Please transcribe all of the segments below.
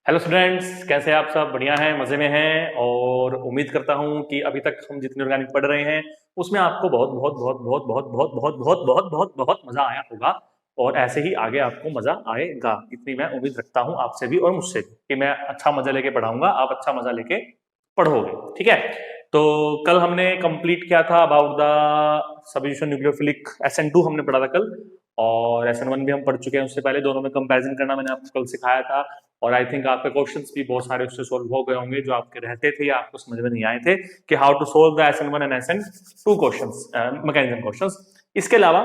Hello students, कैसे हैं आप सब? बढ़िया हैं, मजे में हैं। और उम्मीद करता हूं कि अभी तक हम जितने ऑर्गेनिक पढ़ रहे हैं उसमें आपको बहुत बहुत बहुत बहुत बहुत बहुत बहुत बहुत बहुत बहुत बहुत मजा आया होगा। और ऐसे ही आगे आपको मजा आएगा, इतनी मैं उम्मीद रखता हूं आपसे भी और मुझसे भी कि मैं अच्छा मजा लेके पढ़ाऊंगा, आप अच्छा मजा लेके पढ़ोगे। ठीक है। तो कल हमने कंप्लीट किया था about the substitution nucleophilic SN2 हमने पढ़ा था कल। और SN1 भी हम पढ़ चुके हैं, उससे पहले दोनों में कंपैरिजन करना मैंने आपको कल सिखाया था। और आई थिंक आपके क्वेश्चंस भी बहुत सारे उससे सोल्व हो गए होंगे जो आपके रहते थे या आपको समझ में नहीं आए थे कि how to solve the SN1 and SN2 questions, mechanism questions. इसके अलावा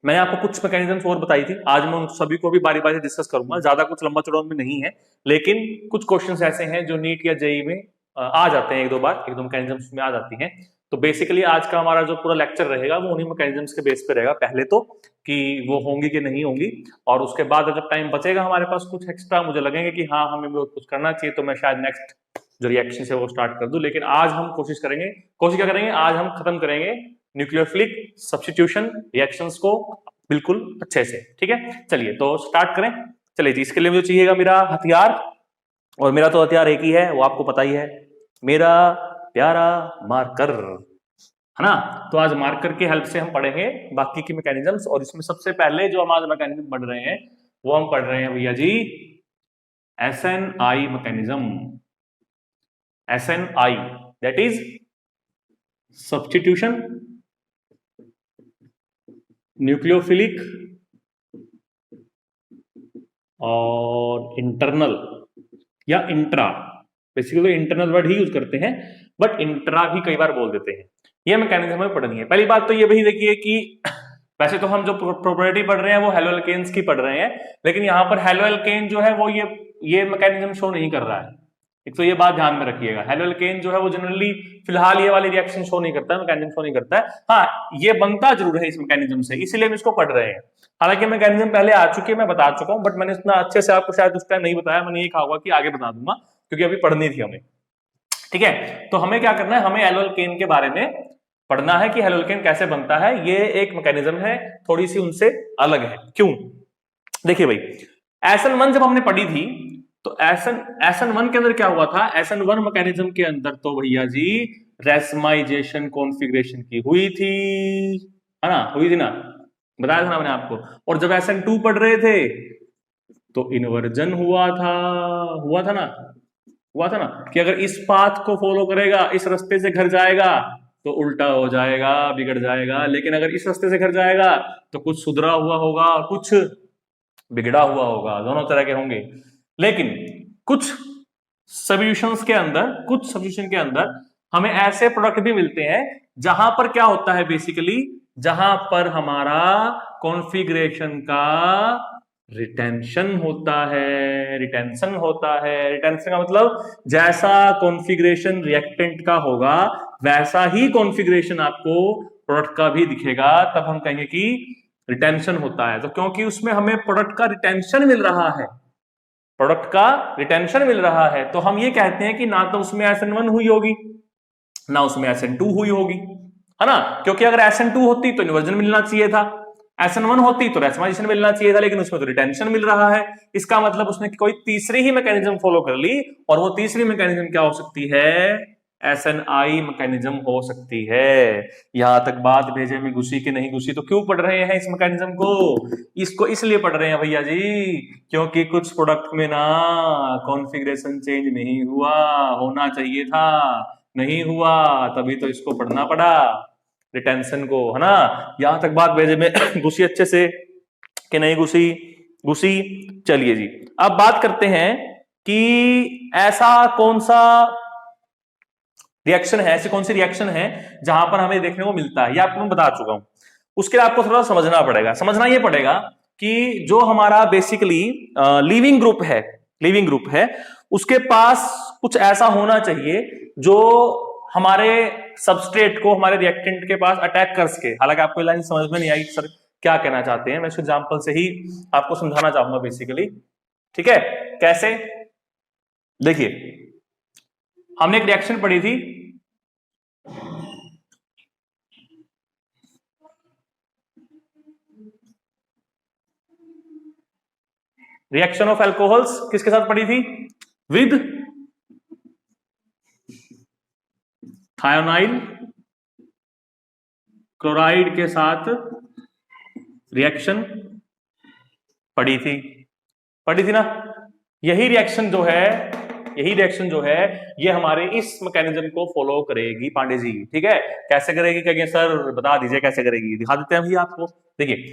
मैंने आपको कुछ मैकेनिज्म्स और बताई थी, आज मैं उन सभी को भी बारी बारी डिस्कस करूंगा, ज्यादा कुछ लंबा चौड़ा में नहीं है। लेकिन कुछ क्वेश्चंस ऐसे हैं जो नीट या जेई में आ जाते हैं, एक दो बार, एक दो मैकेनिज्म्स में आ जाती हैं। तो बेसिकली आज का हमारा जो पूरा लेक्चर रहेगा वो उन्हीं मैकेनिज्म्स के बेस पे रहेगा, पहले तो कि वो होंगी कि नहीं होंगी। और उसके बाद जब टाइम बचेगा हमारे पास कुछ एक्स्ट्रा मुझे लगेंगे कि हाँ हमें भी कुछ करना चाहिए, तो मैं शायद नेक्स्ट जो रिएक्शन है वो स्टार्ट कर दूं। लेकिन आज हम कोशिश क्या करेंगे, आज हम खत्म करेंगे न्यूक्लियोफिलिक सब्स्टिट्यूशन रिएक्शंस को बिल्कुल अच्छे से। ठीक है, चलिए तो स्टार्ट करें। चलिए जी, इसके लिए मुझे चाहिएगा मेरा हथियार, और मेरा तो हथियार एक ही है, वो आपको पता ही है, मेरा प्यारा मार्कर, है ना। तो आज मार्कर की हेल्प से हम पढ़ेंगे बाकी की मैकेनिज्म्स। और इसमें सबसे पहले जो हम आज मैकेनिज्म पढ़ रहे हैं वो हम पढ़ रहे हैं भैया जी SNI mechanism. SNI that is substitution nucleophilic और इंटरनल या इंट्रा, बेसिकली इंटरनल वर्ड ही यूज करते हैं, बट इंट्रा भी कई बार बोल देते हैं। ये मैकेनिज्म हमें पढ़नी है। पहली बात तो ये भी देखिए कि वैसे तो हम जो प्रॉपर्टी पढ़ रहे हैं वो हेलोएल्केन्स की पढ़ रहे हैं, लेकिन यहाँ पर हेलोएल्केन जो है वो ये मैकेनिज्म शो नहीं कर रहा है। एक तो ये बात ध्यान में रखिएगा, हेलोएल्केन जो है वो जनरली फिलहाल ये वाली रिएक्शन शो नहीं करता है, मैकेनिज्म शो नहीं करता है। हाँ, ये बनता जरूर है इस मैकेनिज्म से, इसीलिए हम इसको पढ़ रहे हैं। हालांकि मैकेनिज्म पहले आ चुके हैं, मैं बता चुका हूं, बट मैंने इतना अच्छे से आपको शायद उस टाइम नहीं बताया। मैंने ये कहा होगा कि आगे बता दूंगा क्योंकि अभी पढ़नी थी हमें। ठीक है, तो हमें क्या करना है, हमें हेलोएल्केन के बारे में पढ़ना है कि हेलोएल्केन कैसे बनता है। ये एक मैकेनिज्म है, थोड़ी सी उनसे अलग है। क्यों? देखिए भाई, SN1 जब हमने पढ़ी थी तो SN1 के अंदर क्या हुआ था, SN1 मैकेनिज्म के अंदर तो भैया जी रेसमाइजेशन कॉन्फ़िगरेशन की हुई थी, है ना, हुई थी ना, बताया था ना मैंने आपको। और जब SN2 पढ़ रहे थे तो इन्वर्जन हुआ था ना, हुआ था ना, कि अगर इस पाथ को फॉलो करेगा, इस रास्ते से घर जाएगा तो उल्टा हो जाएगा, बिगड़ जाएगा। लेकिन अगर इस रास्ते से घर जाएगा तो कुछ सुधरा हुआ होगा, कुछ बिगड़ा हुआ होगा, दोनों तरह के होंगे। लेकिन कुछ सब्स्टिट्यूशन के अंदर हमें ऐसे प्रोडक्ट भी मिलते हैं जहां पर क्या होता है, बेसिकली जहां पर हमारा कॉन्फ़िगरेशन का रिटेंशन होता है। रिटेंशन का मतलब जैसा कॉन्फ़िगरेशन रिएक्टेंट का होगा वैसा ही कॉन्फ़िगरेशन आपको प्रोडक्ट का भी दिखेगा, तब हम कहेंगे कि रिटेंशन होता है। तो क्योंकि उसमें हमें प्रोडक्ट का रिटेंशन मिल रहा है, तो हम ये कहते हैं कि ना तो उसमें SN1 हुई होगी ना उसमें SN2 हुई होगी, है ना। क्योंकि अगर SN2 होती तो इन्वर्जन मिलना चाहिए था, SN1 होती तो रेसमाइजेशन मिलना चाहिए था, लेकिन उसमें तो रिटेंशन मिल रहा है। इसका मतलब उसने कोई तीसरी ही मैकेनिज्म फॉलो कर ली, और वो तीसरी मैकेनिज्म क्या हो सकती है, SNI मैकेनिज्म हो सकती है। यहां तक बात भेजे में घुसी कि नहीं घुसी? तो क्यों पढ़ रहे हैं इस मैकेनिज्म को? इसको इसलिए पढ़ रहे हैं भैया जी क्योंकि कुछ प्रोडक्ट में ना कॉन्फ़िगरेशन चेंज नहीं हुआ, होना चाहिए था, नहीं हुआ, तभी तो इसको पढ़ना पड़ा रिटेंशन को, है ना। यहां तक बात भेजे में घुसी अच्छे से कि नहीं घुसी? चलिए जी, अब बात करते हैं कि ऐसा कौन सा रिएक्शन है, ऐसी कौन सी रिएक्शन है जहां पर हमें देखने को मिलता है, ये आपको मैं बता चुका हूं। उसके लिए आपको थोड़ा समझना ये पड़ेगा कि जो हमारा बेसिकली लिविंग ग्रुप है उसके पास कुछ ऐसा होना चाहिए जो हमारे सबस्ट्रेट को हमारे रिएक्टेंट के पास अटैक कर सके। हालांकि आपको लाइन समझ में नहीं आई सर क्या कहना चाहते हैं, मैं इस एग्जांपल से ही आपको समझाना चाहूंगा बेसिकली। ठीक है, कैसे? देखिए, हमने एक रिएक्शन पढ़ी थी, रिएक्शन ऑफ एल्कोहल्स, किसके साथ पढ़ी थी? विद थायोनाइल क्लोराइड के साथ रिएक्शन पड़ी थी ना। यही रिएक्शन जो है ये हमारे इस मैकेनिज्म को फॉलो करेगी पांडे जी। ठीक है, कैसे करेगी, कहेंगे सर बता दीजिए कैसे करेगी, दिखा देते हैं भैया आपको। देखिए,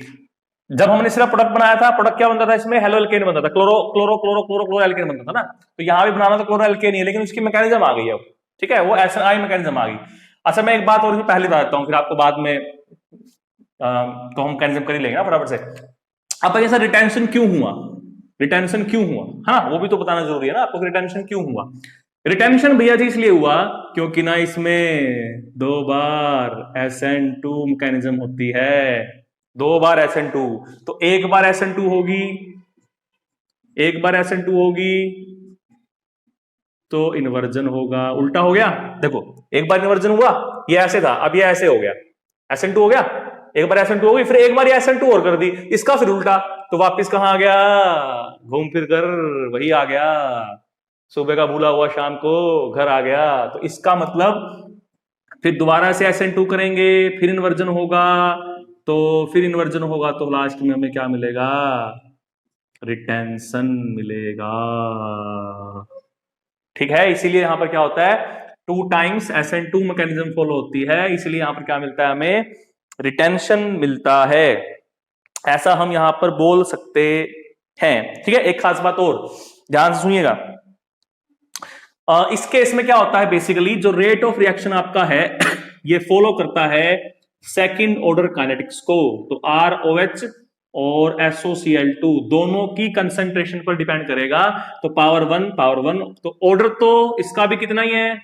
जब हमने सिर्फ प्रोडक्ट बनाया था, प्रोडक्ट क्या बनता था इसमें, हेलो एल्केन बनता था, chloro chloro chloro chloro chloroalkane बनता था ना। तो यहां भी बनाना तो क्लोरो एल्केन ही है, लेकिन उसकी मैकेनिज्म आ गई अब। ठीक है, वो SNI मैकेनिज्म आ गई। अच्छा, मैं एक बात और पहले बता देता हूँ, फिर आपको बाद में तो हम मैकेनिज्म कर ही लेंगे ना फटाफट से। अब ऐसा रिटेंशन क्यों हुआ, हाँ वो भी तो बताना जरूरी है ना आपको, रिटेंशन क्यों हुआ। रिटेंशन भैया जी इसलिए हुआ क्योंकि ना इसमें 2 बार SN2 मैकेनिज्म होती है, 2 बार SN2। तो एक बार SN2 होगी तो इन्वर्जन होगा, उल्टा हो गया। देखो, एक बार इन्वर्जन हुआ, ये ऐसे था, अब ये ऐसे हो गया, SN2 हो गया, एक बार SN2 हो गई, फिर एक बार ये SN2 और कर दी, इसका फिर उल्टा, तो वापस कहां आ गया, घूम फिर कर वही आ गया, सुबह का भूला हुआ शाम को घर आ गया। तो इसका मतलब फिर दोबारा से SN2 करेंगे, फिर इन्वर्जन होगा, तो लास्ट में हमें क्या मिलेगा, रिटेंशन मिलेगा। ठीक है, इसीलिए यहां पर क्या होता है, 2 टाइम्स SN2 मैकेनिज्म फॉलो होती है, इसलिए यहां पर क्या मिलता है, हमें रिटेंशन मिलता है, ऐसा हम यहां पर बोल सकते हैं। ठीक है, एक खास बात और ध्यान से सुनिएगा, इस केस में क्या होता है, बेसिकली जो रेट ऑफ रिएक्शन आपका है ये फॉलो करता है सेकंड ऑर्डर काइनेटिक्स को। तो ROH और SOCl2 दोनों की कंसंट्रेशन पर डिपेंड करेगा। तो पावर वन, तो ऑर्डर तो इसका भी कितना ही है,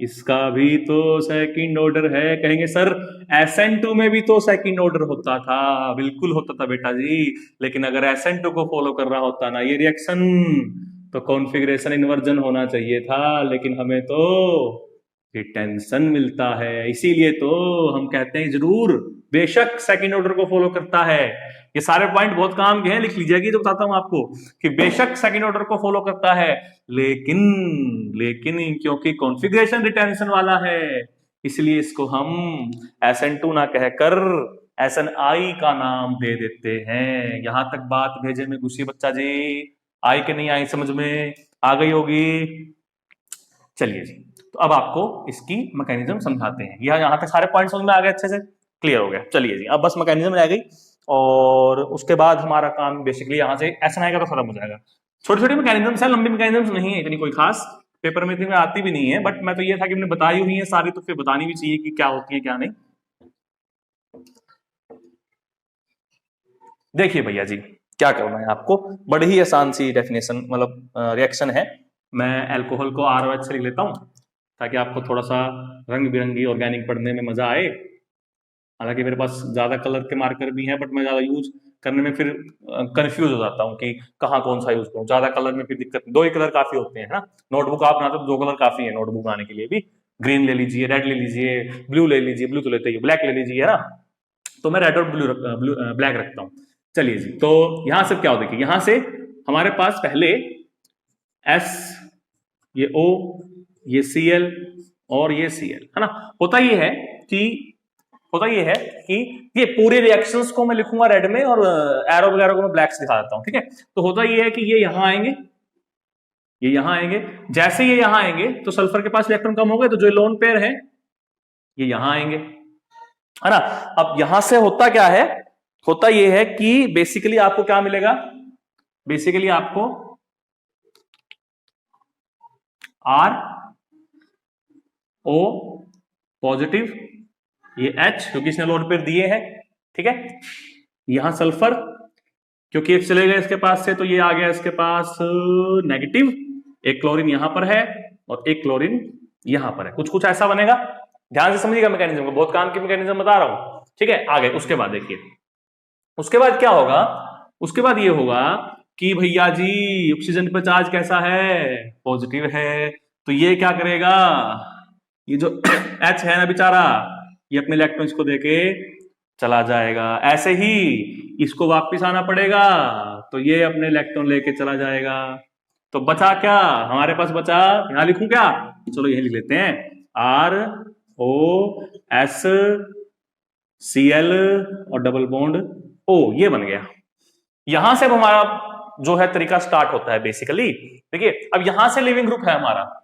इसका भी तो सेकंड ऑर्डर है। कहेंगे सर SN2 में भी तो सेकंड ऑर्डर होता था, बिल्कुल होता था बेटा जी, लेकिन अगर SN2 को फॉलो कर रहा होता ना ये रिएक्शन, तो कॉन्फ़िगरेशन इन्वर्जन होना चाहिए था, लेकिन हमें तो रिटेंशन मिलता है। इसीलिए तो हम कहते हैं जरूर बेशक सेकंड ऑर्डर को फॉलो करता है। ये सारे पॉइंट बहुत काम के हैं, लिख लीजिएगा, जो बताता हूं आपको कि बेशक सेकंड ऑर्डर को फॉलो करता है, लेकिन क्योंकि कॉन्फ़िगरेशन रिटेंशन वाला है, इसलिए इसको हम SN2 ना कहकर SNI का नाम दे देते हैं। यहां तक बात भेजे में घुसी बच्चा जी, आई कि नहीं आई, समझ में आ गई होगी। चलिए जी, तो अब आपको इसकी मैकेनिज्म समझाते हैं। यहाँ तक सारे पॉइंट समझ में आ गए, अच्छे से क्लियर हो गया। चलिए जी, अब बस मैकेनिज्म रह गई, और उसके बाद हमारा काम बेसिकली यहाँ से SNI का तो खत्म हो जाएगा। छोटी छोटी मैकेनिज्म है, लंबी मैकेनिज्म नहीं है इतनी कोई खास, पेपर में इतनी में आती भी नहीं है, बट मैं तो ये था कि मैंने बताई हुई है सारी, तो फिर बतानी भी चाहिए कि क्या होती है क्या नहीं। देखिए भैया जी, क्या करना है आपको, बड़ी ही आसान सी डेफिनेशन, मतलब रिएक्शन है। मैं अल्कोहल को ROH से लिख लेता हूं, ताकि आपको थोड़ा सा रंग बिरंगी ऑर्गेनिक पढ़ने में मजा आए। हालांकि मेरे पास ज्यादा कलर के मार्कर भी हैं, बट मैं ज्यादा यूज करने में फिर कंफ्यूज हो जाता हूँ कि कहाँ कौन सा यूज करूँ। ज्यादा कलर में फिर दिक्कत, 2 ही कलर काफी होते हैं ना, नोटबुक आप बनाते हो 2 कलर काफी है नोटबुक बनाने के लिए भी। ग्रीन ले लीजिए, रेड ले लीजिए, ब्लू ले लीजिए, ब्लू तो लेते ही, ब्लैक ले लीजिए, है ना। तो मैं रेड और ब्लैक रखता हूँ। चलिए जी, तो यहां से क्या हो, देखिए यहां से हमारे पास पहले S, ये O, ये Cl और ये Cl, है ना। होता ये है कि ये पूरे रिएक्शंस को मैं लिखूंगा रेड में, और एरो वगैरह को मैं ब्लैक से दिखा देता हूं। ठीक है, तो होता ये है कि ये यहां आएंगे, ये यहां आएंगे, जैसे ये यहां आएंगे तो सल्फर के पास इलेक्ट्रॉन कम हो गए, तो जो लोन पेयर है ये यहां आएंगे, है ना। अब यहां से होता क्या है, होता ये है कि बेसिकली आपको क्या मिलेगा, बेसिकली आपको RO पॉजिटिव, ये H क्योंकि इसने लोड पेयर दिए हैं, ठीक है। यहां सल्फर क्योंकि एक चले गए इसके पास से, तो ये आ गया इसके पास नेगेटिव, एक क्लोरीन यहां पर है और एक क्लोरीन यहां पर है, कुछ कुछ ऐसा बनेगा। ध्यान से समझिएगा मैकेनिज्म को, बहुत काम की मैकेनिज्म बता रहा हूं, ठीक है। आगे उसके बाद देखिए, उसके बाद क्या होगा, उसके बाद ये होगा कि भैया जी ऑक्सीजन पर चार्ज कैसा है, पॉजिटिव है, तो ये क्या करेगा, ये जो H है ना बेचारा, ये अपने इलेक्ट्रॉन्स को देके चला जाएगा। ऐसे ही इसको वापस आना पड़ेगा, तो ये अपने इलेक्ट्रॉन लेके चला जाएगा। तो बचा क्या हमारे पास? बचा, यहां लिखूं क्या? चलो यही लिख लेते हैं, ROS Cl और डबल बॉन्ड O, ये बन गया। यहां से अब हमारा जो है तरीका स्टार्ट होता है बेसिकली। देखिए अब यहां से लिविंग ग्रुप है हमारा,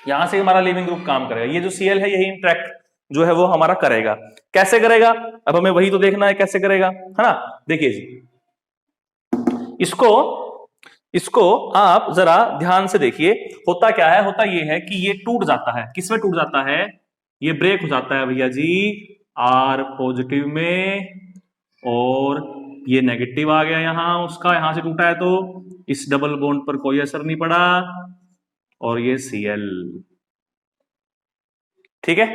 यहां से हमारा लिविंग ग्रुप काम करेगा। ये जो Cl है यही इंटरेक्ट जो है वो हमारा करेगा। कैसे करेगा? अब हमें वही तो देखना है कैसे करेगा, है ना। देखिए जी, इसको आप जरा ध्यान से देखिए। होता क्या है? होता ये है कि ये टूट जाता है। किसमें टूट जाता है? ये ब्रेक हो जाता है भैया जी R पॉजिटिव में, और ये नेगेटिव आ गया यहां उसका, यहां से टूटा है तो इस डबल बॉन्ड पर कोई असर नहीं पड़ा, और ये Cl। ठीक है,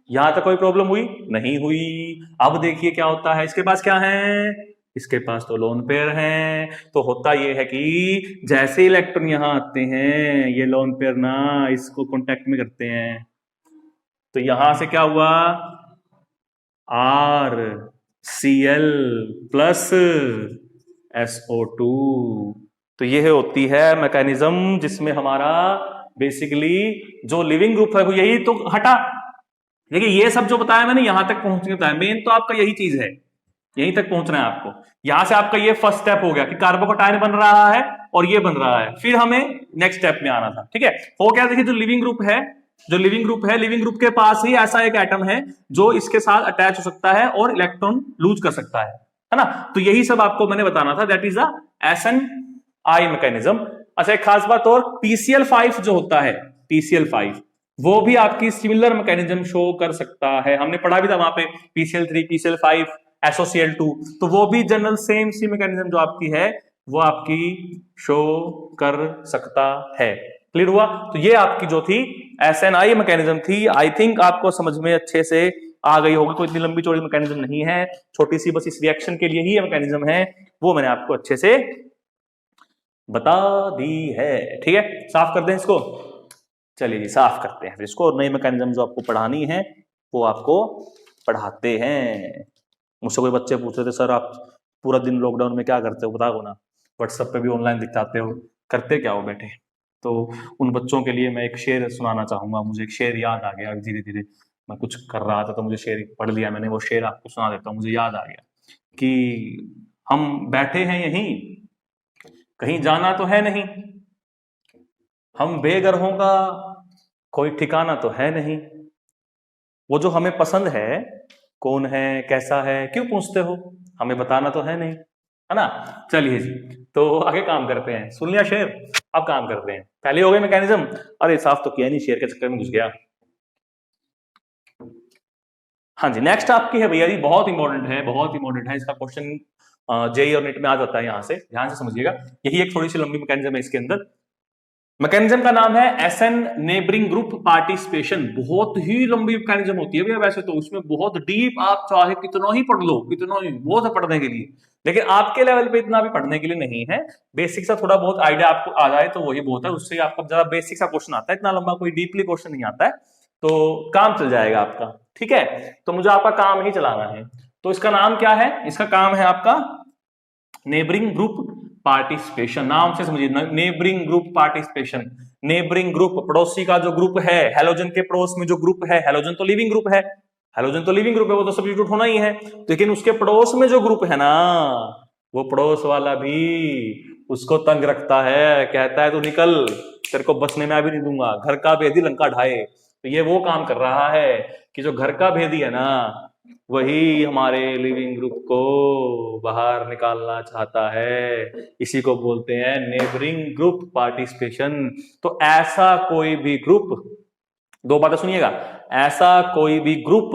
यहां तक कोई प्रॉब्लम हुई? नहीं हुई। अब देखिए क्या होता है, इसके पास क्या है? इसके पास तो लोन पेयर है। तो होता यह है कि जैसे इलेक्ट्रॉन यहां आते हैं, ये लोन पेयर ना इसको कांटेक्ट में करते हैं, तो यहां से क्या हुआ? RCl plus SO2। तो यह होती है मैकेनिज्म जिसमें हमारा बेसिकली जो लिविंग ग्रुप है वो यही तो हटा। देखिए ये सब जो बताया मैंने यहां तक पहुंचने बताया, मेन तो आपका यही चीज है, यहीं तक पहुंचना है आपको। यहां से आपका ये फर्स्ट स्टेप हो गया कि कार्बोकटायन बन रहा है और ये बन रहा है, फिर हमें नेक्स्ट स्टेप में आना था। ठीक है, हो गया। देखिए जो लिविंग ग्रुप है, लिविंग ग्रुप के पास ही ऐसा एक एटम है जो इसके साथ अटैच हो सकता है और इलेक्ट्रॉन लूज कर सकता है ना। तो यही सब आपको मैंने बताना था, that is the SNI mechanism. अच्छा एक खास बात और, PCl5 जो होता है, PCl5 वो भी आपकी सिमिलर मैकेनिज्म शो कर सकता है। हमने पढ़ा भी था वहां पे PCl3 PCl5 SOCl2, तो वो भी जनरल सेम सी मैकेनिज्म जो आपकी है वो आपकी शो कर सकता है। क्लियर हुआ? तो ये आपकी जो थी SNI मैकेनिज्म थी। आई थिंक आपको समझ में अच्छे से आ गई होगी, कोई इतनी लंबी चौड़ी मैकेनिज्म नहीं है, छोटी सी बस इस रिएक्शन के लिए ही मैकेनिज्म है, वो मैंने आपको अच्छे से बता दी है। ठीक है, साफ कर दें इसको। चलिए जी साफ करते हैं इसको, और नई मैकेनिज्म जो आपको पढ़ानी है वो आपको पढ़ाते हैं। मुझसे कोई बच्चे पूछ रहे थे सर आप पूरा दिन लॉकडाउन में क्या करते हो, बताओ ना, व्हाट्सएप पे भी ऑनलाइन दिखाते हो, करते क्या हो बैठे। तो उन बच्चों के लिए मैं एक शेर सुनाना चाहूंगा। मुझे एक शेर याद आ गया धीरे धीरे, मैं कुछ कर रहा था तो मुझे शेर पढ़ लिया मैंने, वो शेर आपको सुना देता हूँ। मुझे याद आ गया कि हम बैठे हैं यहीं, कहीं जाना तो है नहीं, हम बेघरों का कोई ठिकाना तो है नहीं, वो जो हमें पसंद है कौन है कैसा है क्यों पूछते हो, हमें बताना तो है नहीं, है ना। चलिए जी, तो आगे काम करते हैं। सुन लिया शेर, अब काम करते हैं। पहले हो गए मैकेनिज्म, अरे साफ तो किया नहीं, शेर के चक्कर में घुस गया। हाँ जी, नेक्स्ट आपकी है भैया जी, बहुत इंपॉर्टेंट है, बहुत इंपॉर्टेंट है। इसका क्वेश्चन जेई और नेट में आ जाता है, यहां से ध्यान से समझिएगा। यही एक थोड़ी सी लंबी मैकेनिज्म है इसके अंदर। मैकेनिज्म का नाम है SN नेबरिंग ग्रुप पार्टिसिपेशन। बहुत ही लंबी मैकेनिज्म होती है भैया, वैसे तो उसमें बहुत डीप, आप चाहे कितना ही पढ़ लो, कितना ही बहुत है पढ़ने के लिए, लेकिन आपके लेवल पे इतना भी पढ़ने के लिए नहीं है। बेसिक सा थोड़ा बहुत आइडिया आपको आ जाए तो वही बहुत है, उससे आपका जरा बेसिक सा क्वेश्चन आता है, इतना लंबा कोई डीपली क्वेश्चन नहीं आता है, तो काम चल जाएगा आपका। ठीक है, तो मुझे आपका काम ही चलाना है। तो इसका नाम क्या है? इसका काम है आपका नेबरिंग ग्रुप पार्टिसिपेशन। नाम से समझिए, neighbouring group participation. Neighbouring group, पड़ोसी का जो ग्रुप है, हेलोजन के पड़ोस में जो ग्रुप है, हेलोजन तो लिविंग ग्रुप है, हेलोजन तो लिविंग ग्रुप है, वो तो सब्स्टिट्यूट होना ही है, लेकिन उसके पड़ोस में जो ग्रुप है ना, वो पड़ोस वाला भी उसको तंग रखता है, कहता है तू निकल, तेरे को बसने में भी नहीं दूंगा, घर का भेदी लंका ढाए। तो ये वो काम कर रहा है कि जो घर का भेदी है ना, वही हमारे लिविंग ग्रुप को बाहर निकालना चाहता है। इसी को बोलते हैं नेबरिंग ग्रुप पार्टिसिपेशन। तो ऐसा कोई भी ग्रुप, दो बातें सुनिएगा, ऐसा कोई भी ग्रुप,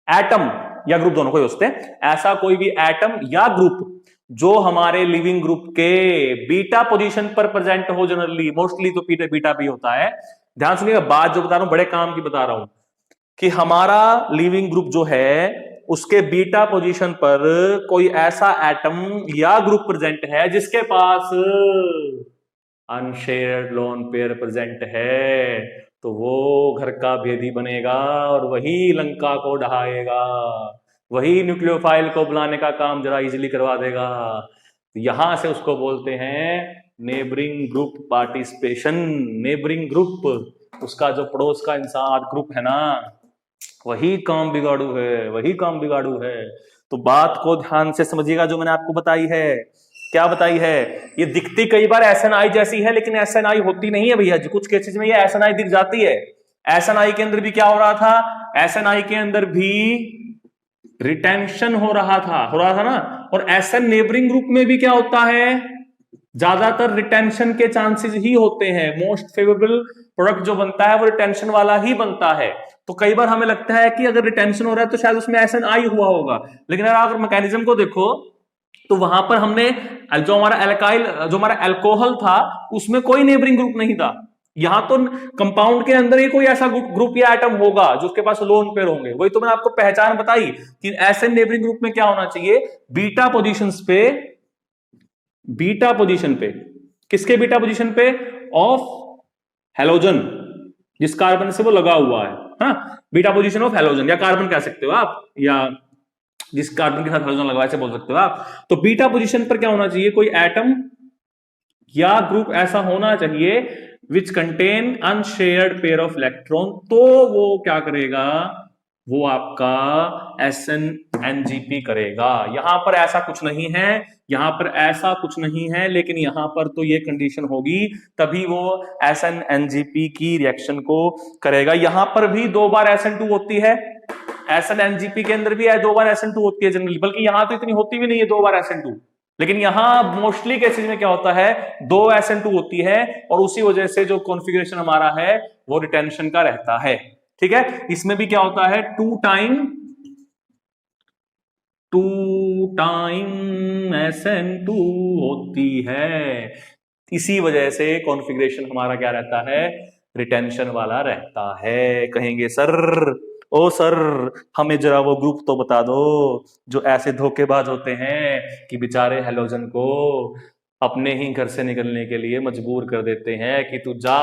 एटम या ग्रुप दोनों को होते हैं, ऐसा कोई भी एटम या ग्रुप जो हमारे लिविंग ग्रुप के बीटा पोजीशन पर प्रेजेंट हो, जनरली मोस्टली तो बीटा भी होता है। ध्यान सुनिएगा, बात जो बता रहा हूं बड़े काम की बता रहा हूं, कि हमारा लिविंग ग्रुप जो है उसके बीटा पोजीशन पर कोई ऐसा एटम या ग्रुप प्रेजेंट है जिसके पास अनशेयर्ड लोन पेयर प्रेजेंट है, तो वो घर का भेदी बनेगा और वही लंका को ढहाएगा, वही न्यूक्लियोफाइल को बुलाने का काम जरा इजीली करवा देगा। यहां से उसको बोलते हैं neighbouring group participation. Neighbouring group, उसका जो पड़ोस का इंसान ग्रुप है ना, वही काम बिगाड़ू है, वही काम बिगाड़ू है। तो बात को ध्यान से समझिएगा जो मैंने आपको बताई है। क्या बताई है? ये दिखती कई बार एसएनआई जैसी है, लेकिन एसएनआई होती नहीं है भैया जी। कुछ केसेस में ये एसएनआई दिख जाती है। एसएनआई के अंदर भी क्या हो रहा था? एसएनआई के अंदर भी रिटेंशन हो रहा था ना। और एसएन नेबरिंग ग्रुप में भी क्या होता है? ज्यादातर रिटेंशन के चांसेस ही होते हैं। मोस्ट फेवरेबल प्रोडक्ट जो बनता है वो रिटेंशन वाला ही बनता है। तो कई बार हमें लगता है कि अगर रिटेंशन हो रहा है तो शायद उसमें एसएनआई हुआ होगा, लेकिन अगर मैकेनिज्म को देखो तो वहां पर हमने जो हमारा एल्काइल, जो हमारा अल्कोहल था, उसमें कोई नेबरिंग ग्रुप नहीं था। यहां तो कंपाउंड के अंदर ही कोई ऐसा ग्रुप या एटम होगा जो उसके पास लोन पेयर होंगे। वही तो मैंने आपको पहचान बताई कि एसएन नेबरिंग ग्रुप में क्या होना चाहिए? बीटा पोजीशंस पे, बीटा पोजीशन पे, किसके बीटा पोजीशन पे? ऑफ हेलोजन, जिस कार्बन से वो लगा हुआ है। हाँ, बीटा पोजीशन ऑफ हेलोजन, या कार्बन कह सकते हो आप, या जिस कार्बन के साथ हेलोजन लगा ऐसे बोल सकते हो आप। तो बीटा पोजीशन पर क्या होना चाहिए? कोई एटम या ग्रुप ऐसा होना चाहिए which contain unshared pair of electron. तो वो क्या करेगा? वो आपका SN-NGP करेगा। यहां पर ऐसा कुछ नहीं है, यहां पर ऐसा कुछ नहीं है, लेकिन यहां पर तो ये कंडीशन होगी तभी वो SN-NGP की रिएक्शन को करेगा। यहां पर भी 2 बार SN2 होती है, SN-NGP के अंदर भी 2 बार SN2 होती है जनरली, बल्कि यहां तो इतनी होती भी नहीं है 2 बार SN2। लेकिन यहां मोस्टली केसेस में क्या होता है? 2 SN2 होती है, और उसी वजह से जो कॉन्फ़िगरेशन हमारा है वो रिटेंशन का रहता है। ठीक है, इसमें भी क्या होता है? 2 टाइम SN2 होती है। इसी वजह से कॉन्फ़िगरेशन हमारा क्या रहता है? रिटेंशन वाला रहता है। कहेंगे सर, ओ सर हमें जरा वो ग्रुप तो बता दो जो ऐसे धोखेबाज होते हैं कि बेचारे हेलोजन को अपने ही घर से निकलने के लिए मजबूर कर देते हैं कि तू जा,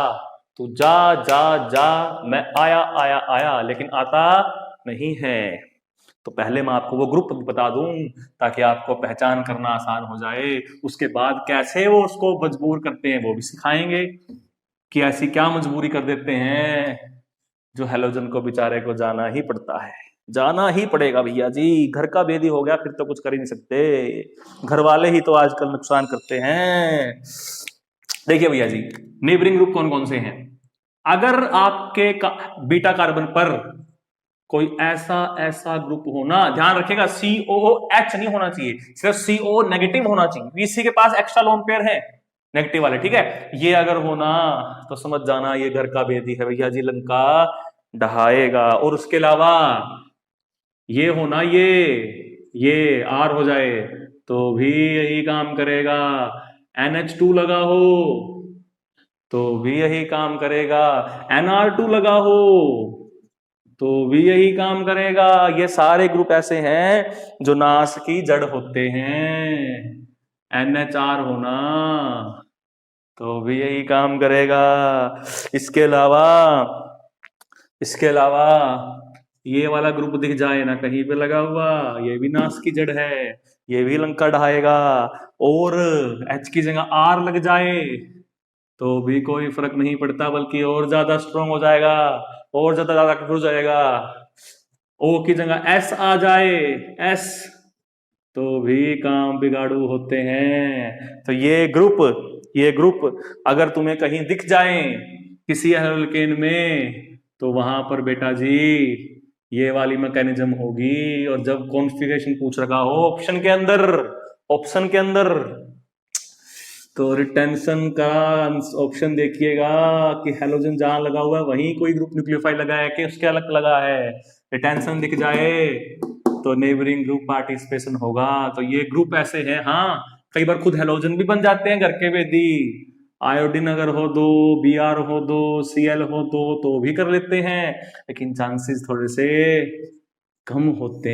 तू जा जा जा, मैं आया आया आया, लेकिन आता नहीं है। तो पहले मैं आपको वो ग्रुप बता दूं ताकि आपको पहचान करना आसान हो जाए। उसके बाद कैसे वो उसको मजबूर करते हैं वो भी सिखाएंगे कि ऐसी क्या मजबूरी कर देते हैं जो हेलोजन को बेचारे को जाना ही पड़ता है। जाना ही पड़ेगा भैया जी, घर का बेदी हो गया फिर तो कुछ कर ही नहीं सकते। घर वाले ही तो आजकल नुकसान करते हैं। देखिए भैया जी, नेबरिंग ग्रुप कौन कौन से हैं? अगर आपके बीटा कार्बन पर कोई ऐसा ग्रुप होना, ध्यान रखिएगा COOH नहीं होना चाहिए, सिर्फ CO नेगेटिव होना चाहिए। इसी के पास एक्स्ट्रा लोन पेयर है नेगेटिव वाले, ठीक है। ये अगर होना तो समझ जाना ये घर का बेदी है भैया जी, लंका ढहाएगा। और उसके अलावा ये होना, ये R हो जाए तो भी यही काम करेगा। NH2 लगा हो तो भी यही काम करेगा। NR2 लगा हो तो भी यही काम करेगा। ये सारे ग्रुप ऐसे हैं जो नाश की जड़ होते हैं। NHR होना तो भी यही काम करेगा। इसके अलावा ये वाला ग्रुप दिख जाए ना कहीं पे लगा हुआ, ये भी नाश की जड़ है, ये भी लंका ढाएगा। और H की जगह R लग जाए तो भी कोई फर्क नहीं पड़ता, बल्कि और ज्यादा स्ट्रांग हो जाएगा, और ज्यादा हो जाएगा। O की जगह S आ जाए, S, तो भी काम बिगाड़ू होते हैं। तो ये ग्रुप अगर तुम्हें कहीं दिख जाए किसी एल्केन में, तो वहां पर बेटा जी ये वाली मैकेनिज्म होगी। और जब कॉन्फ़िगरेशन पूछ रखा हो ऑप्शन के अंदर तो रिटेंशन का ऑप्शन देखिएगा कि हेलोजन जहां लगा हुआ है वहीं कोई ग्रुप न्यूक्लियोफाइल लगा है कि उसके अलग लगा है। रिटेंशन दिख जाए तो नेबरिंग ग्रुप पार्टिसिपेशन होगा। तो ये ग्रुप ऐसे हैं। हाँ, कई बार खुद हेलोजन भी बन जाते हैं घर के बेदी। आयोडीन अगर हो दो, Br हो दो, Cl हो दो तो भी कर लेते हैं, लेकिन चांसेस थोड़े से कम होते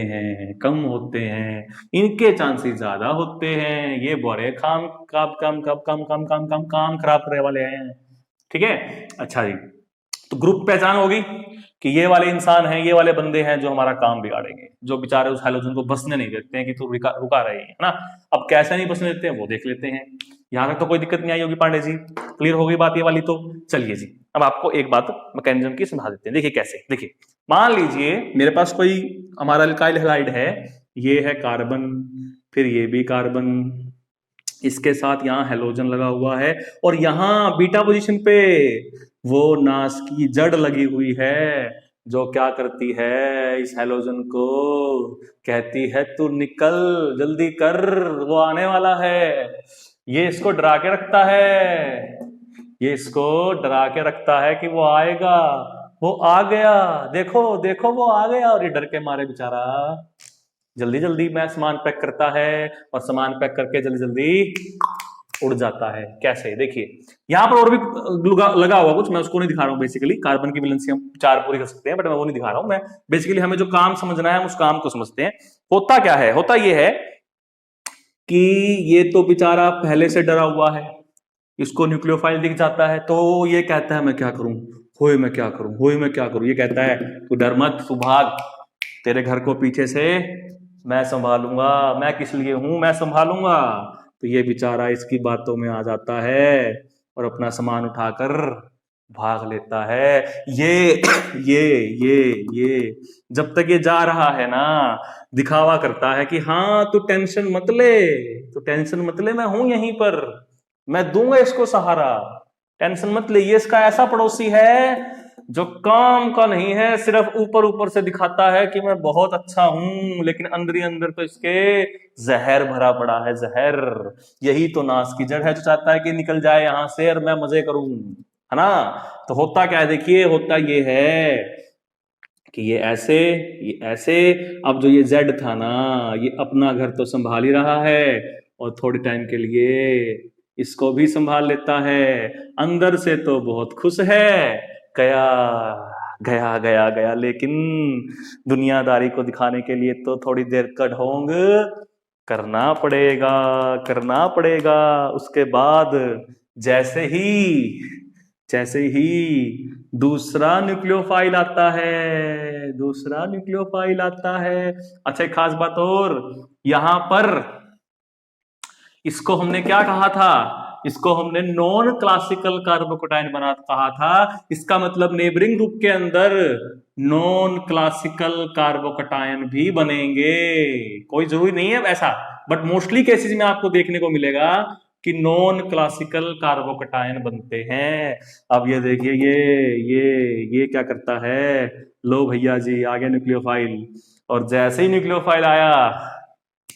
हैं। इनके चांसेस ज्यादा होते हैं। ये बड़े काम खराब करने वाले हैं। ठीक है, अच्छा जी। तो ग्रुप पहचान होगी कि ये वाले इंसान हैं, ये वाले बंदे हैं जो हमारा काम बिगाड़ेंगे, जो बेचारे उस हेलोजन को बसने नहीं देते हैं कि तू रुका रहे हैं, है ना। अब कैसे नहीं बसने देते हैं वो देख लेते हैं। यहां तक तो कोई दिक्कत नहीं आई होगी पांडे जी, क्लियर हो गई बात ये वाली तो। चलिए जी, अब आपको एक बात मैकेनिज्म की समझा देते हैं। देखिए कैसे, देखिए मान लीजिए मेरे पास कोई हमारा अल्काइल हैलाइड है, ये है कार्बन, फिर ये भी कार्बन, इसके साथ यहाँ हेलोजन लगा हुआ है, और यहाँ बीटा पोजीशन पे वो नास की जड़ लगी हुई है, जो क्या करती है, इस हेलोजन को कहती है तू निकल जल्दी कर, वो आने वाला है। ये इसको डरा के रखता है, ये इसको डरा के रखता है कि वो आएगा, वो आ गया, देखो देखो वो आ गया, और ये डर के मारे बेचारा जल्दी जल्दी में सामान पैक करता है, और सामान पैक करके जल्दी जल्दी उड़ जाता है। कैसे, देखिए यहां पर और भी लगा हुआ कुछ, मैं उसको नहीं दिखा रहा हूं। बेसिकली कार्बन की वैलेंसी हम 4 पूरी कर सकते हैं, बट मैं वो नहीं दिखा रहा हूं। मैं बेसिकली हमें जो काम समझना है हम उस काम को समझते हैं। होता क्या है, होता ये है कि ये तो बेचारा पहले से डरा हुआ है, इसको न्यूक्लियोफाइल दिख जाता है, तो ये कहता है मैं क्या करूं, होए मैं क्या करूं, होए मैं क्या करूं। ये कहता है तू डर मत, तू भाग, तेरे घर को पीछे से मैं संभालूंगा, मैं किस लिए हूं, मैं संभालूंगा। तो ये बेचारा इसकी बातों में आ जाता है और अपना सामान उठाकर भाग लेता है। ये ये ये ये जब तक ये जा रहा है ना, दिखावा करता है कि हाँ तू टेंशन मत ले, तू टेंशन मत ले, मैं हूं यहीं पर, मैं दूंगा इसको सहारा, टेंशन मत ले। ये इसका ऐसा पड़ोसी है जो काम का नहीं है, सिर्फ ऊपर ऊपर से दिखाता है कि मैं बहुत अच्छा हूं, लेकिन अंदर ही अंदर तो इसके जहर भरा पड़ा है, जहर। यही तो नाश की जड़ है, जो चाहता है कि निकल जाए यहां से और मैं मजे करूं, है ना। तो होता क्या है, देखिए होता ये है कि ये ऐसे, ये ऐसे, अब जो ये जेड था ना, ये अपना घर तो संभाल ही रहा है, और थोड़े टाइम के लिए इसको भी संभाल लेता है। अंदर से तो बहुत खुश है, गया गया गया गया, लेकिन दुनियादारी को दिखाने के लिए तो थोड़ी देर का ढोंग करना पड़ेगा, करना पड़ेगा। उसके बाद जैसे ही जैसे ही दूसरा न्यूक्लियोफाइल आता है, दूसरा न्यूक्लियोफाइल आता है। अच्छा एक खास बात और, यहां पर इसको हमने क्या कहा था, इसको हमने नॉन क्लासिकल कार्बोकेटायन बना कहा था। इसका मतलब नेबरिंग ग्रुप के अंदर नॉन क्लासिकल कार्बोकेटायन भी बनेंगे, कोई जरूरी नहीं है वैसा, बट मोस्टली केसेस में आपको देखने को मिलेगा कि नॉन क्लासिकल कार्बोकेटायन बनते हैं। अब ये देखिए, ये क्या करता है, लो भैया जी आ गया न्यूक्लियोफाइल, और जैसे ही न्यूक्लियोफाइल आया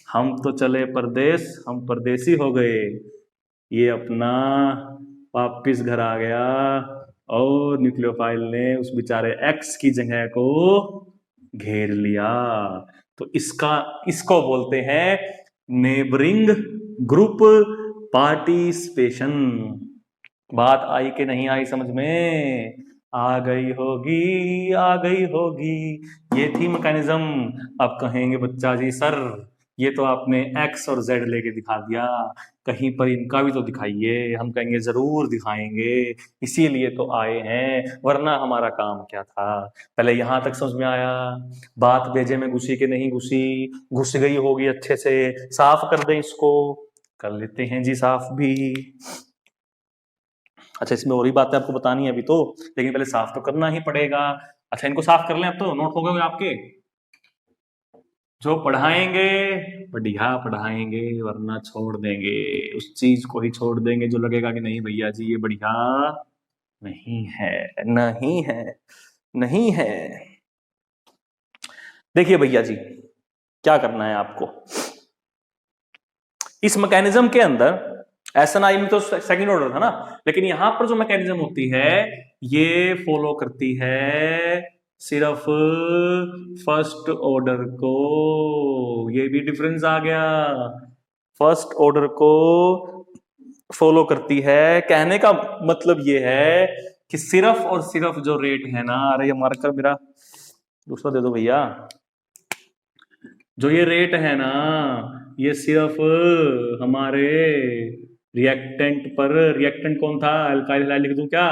हम तो चले परदेश, हम परदेसी हो गए। ये अपना वापिस घर आ गया, और न्यूक्लियोफाइल ने उस बेचारे एक्स की जगह को घेर लिया। तो इसको बोलते हैं नेबरिंग ग्रुप पार्टिसिपेशन। बात आई कि नहीं आई समझ में, आ गई होगी, आ गई होगी। ये थी मैकेनिज्म। अब कहेंगे बच्चा जी सर ये तो आपने एक्स और जेड लेके दिखा दिया, कहीं पर इनका भी तो दिखाइए। हम कहेंगे जरूर दिखाएंगे, इसीलिए तो आए हैं, वरना हमारा काम क्या था। पहले यहां तक समझ में आया, बात बेजे में घुसी कि नहीं घुसी, घुस गई होगी अच्छे से। साफ कर दें इसको, कर लेते हैं जी साफ भी। अच्छा इसमें और ही बातें आपको बतानी है अभी तो, लेकिन पहले साफ तो करना ही पड़ेगा। अच्छा इनको साफ कर लें, अब तो नोट हो गए आपके। जो पढ़ाएंगे बढ़िया पढ़ाएंगे, वरना छोड़ देंगे, उस चीज को ही छोड़ देंगे जो लगेगा कि नहीं भैया जी ये बढ़िया नहीं है, नहीं है, नहीं है। देखिए भैया जी क्या करना है आपको, इस मैकेनिज्म के अंदर एसएनआई में तो सेकंड ऑर्डर था ना, लेकिन यहां पर जो मैकेनिज्म होती है ये फॉलो करती है सिर्फ फर्स्ट ऑर्डर को। ये भी डिफरेंस आ गया, फर्स्ट ऑर्डर को फॉलो करती है। कहने का मतलब ये है कि सिर्फ और सिर्फ जो रेट है ना, अरे ये मार्कर मेरा दूसरा दे दो भैया, जो ये रेट है ना ये सिर्फ हमारे रिएक्टेंट पर, रिएक्टेंट कौन था, अल्काइल हैलाइड लिख दूं क्या,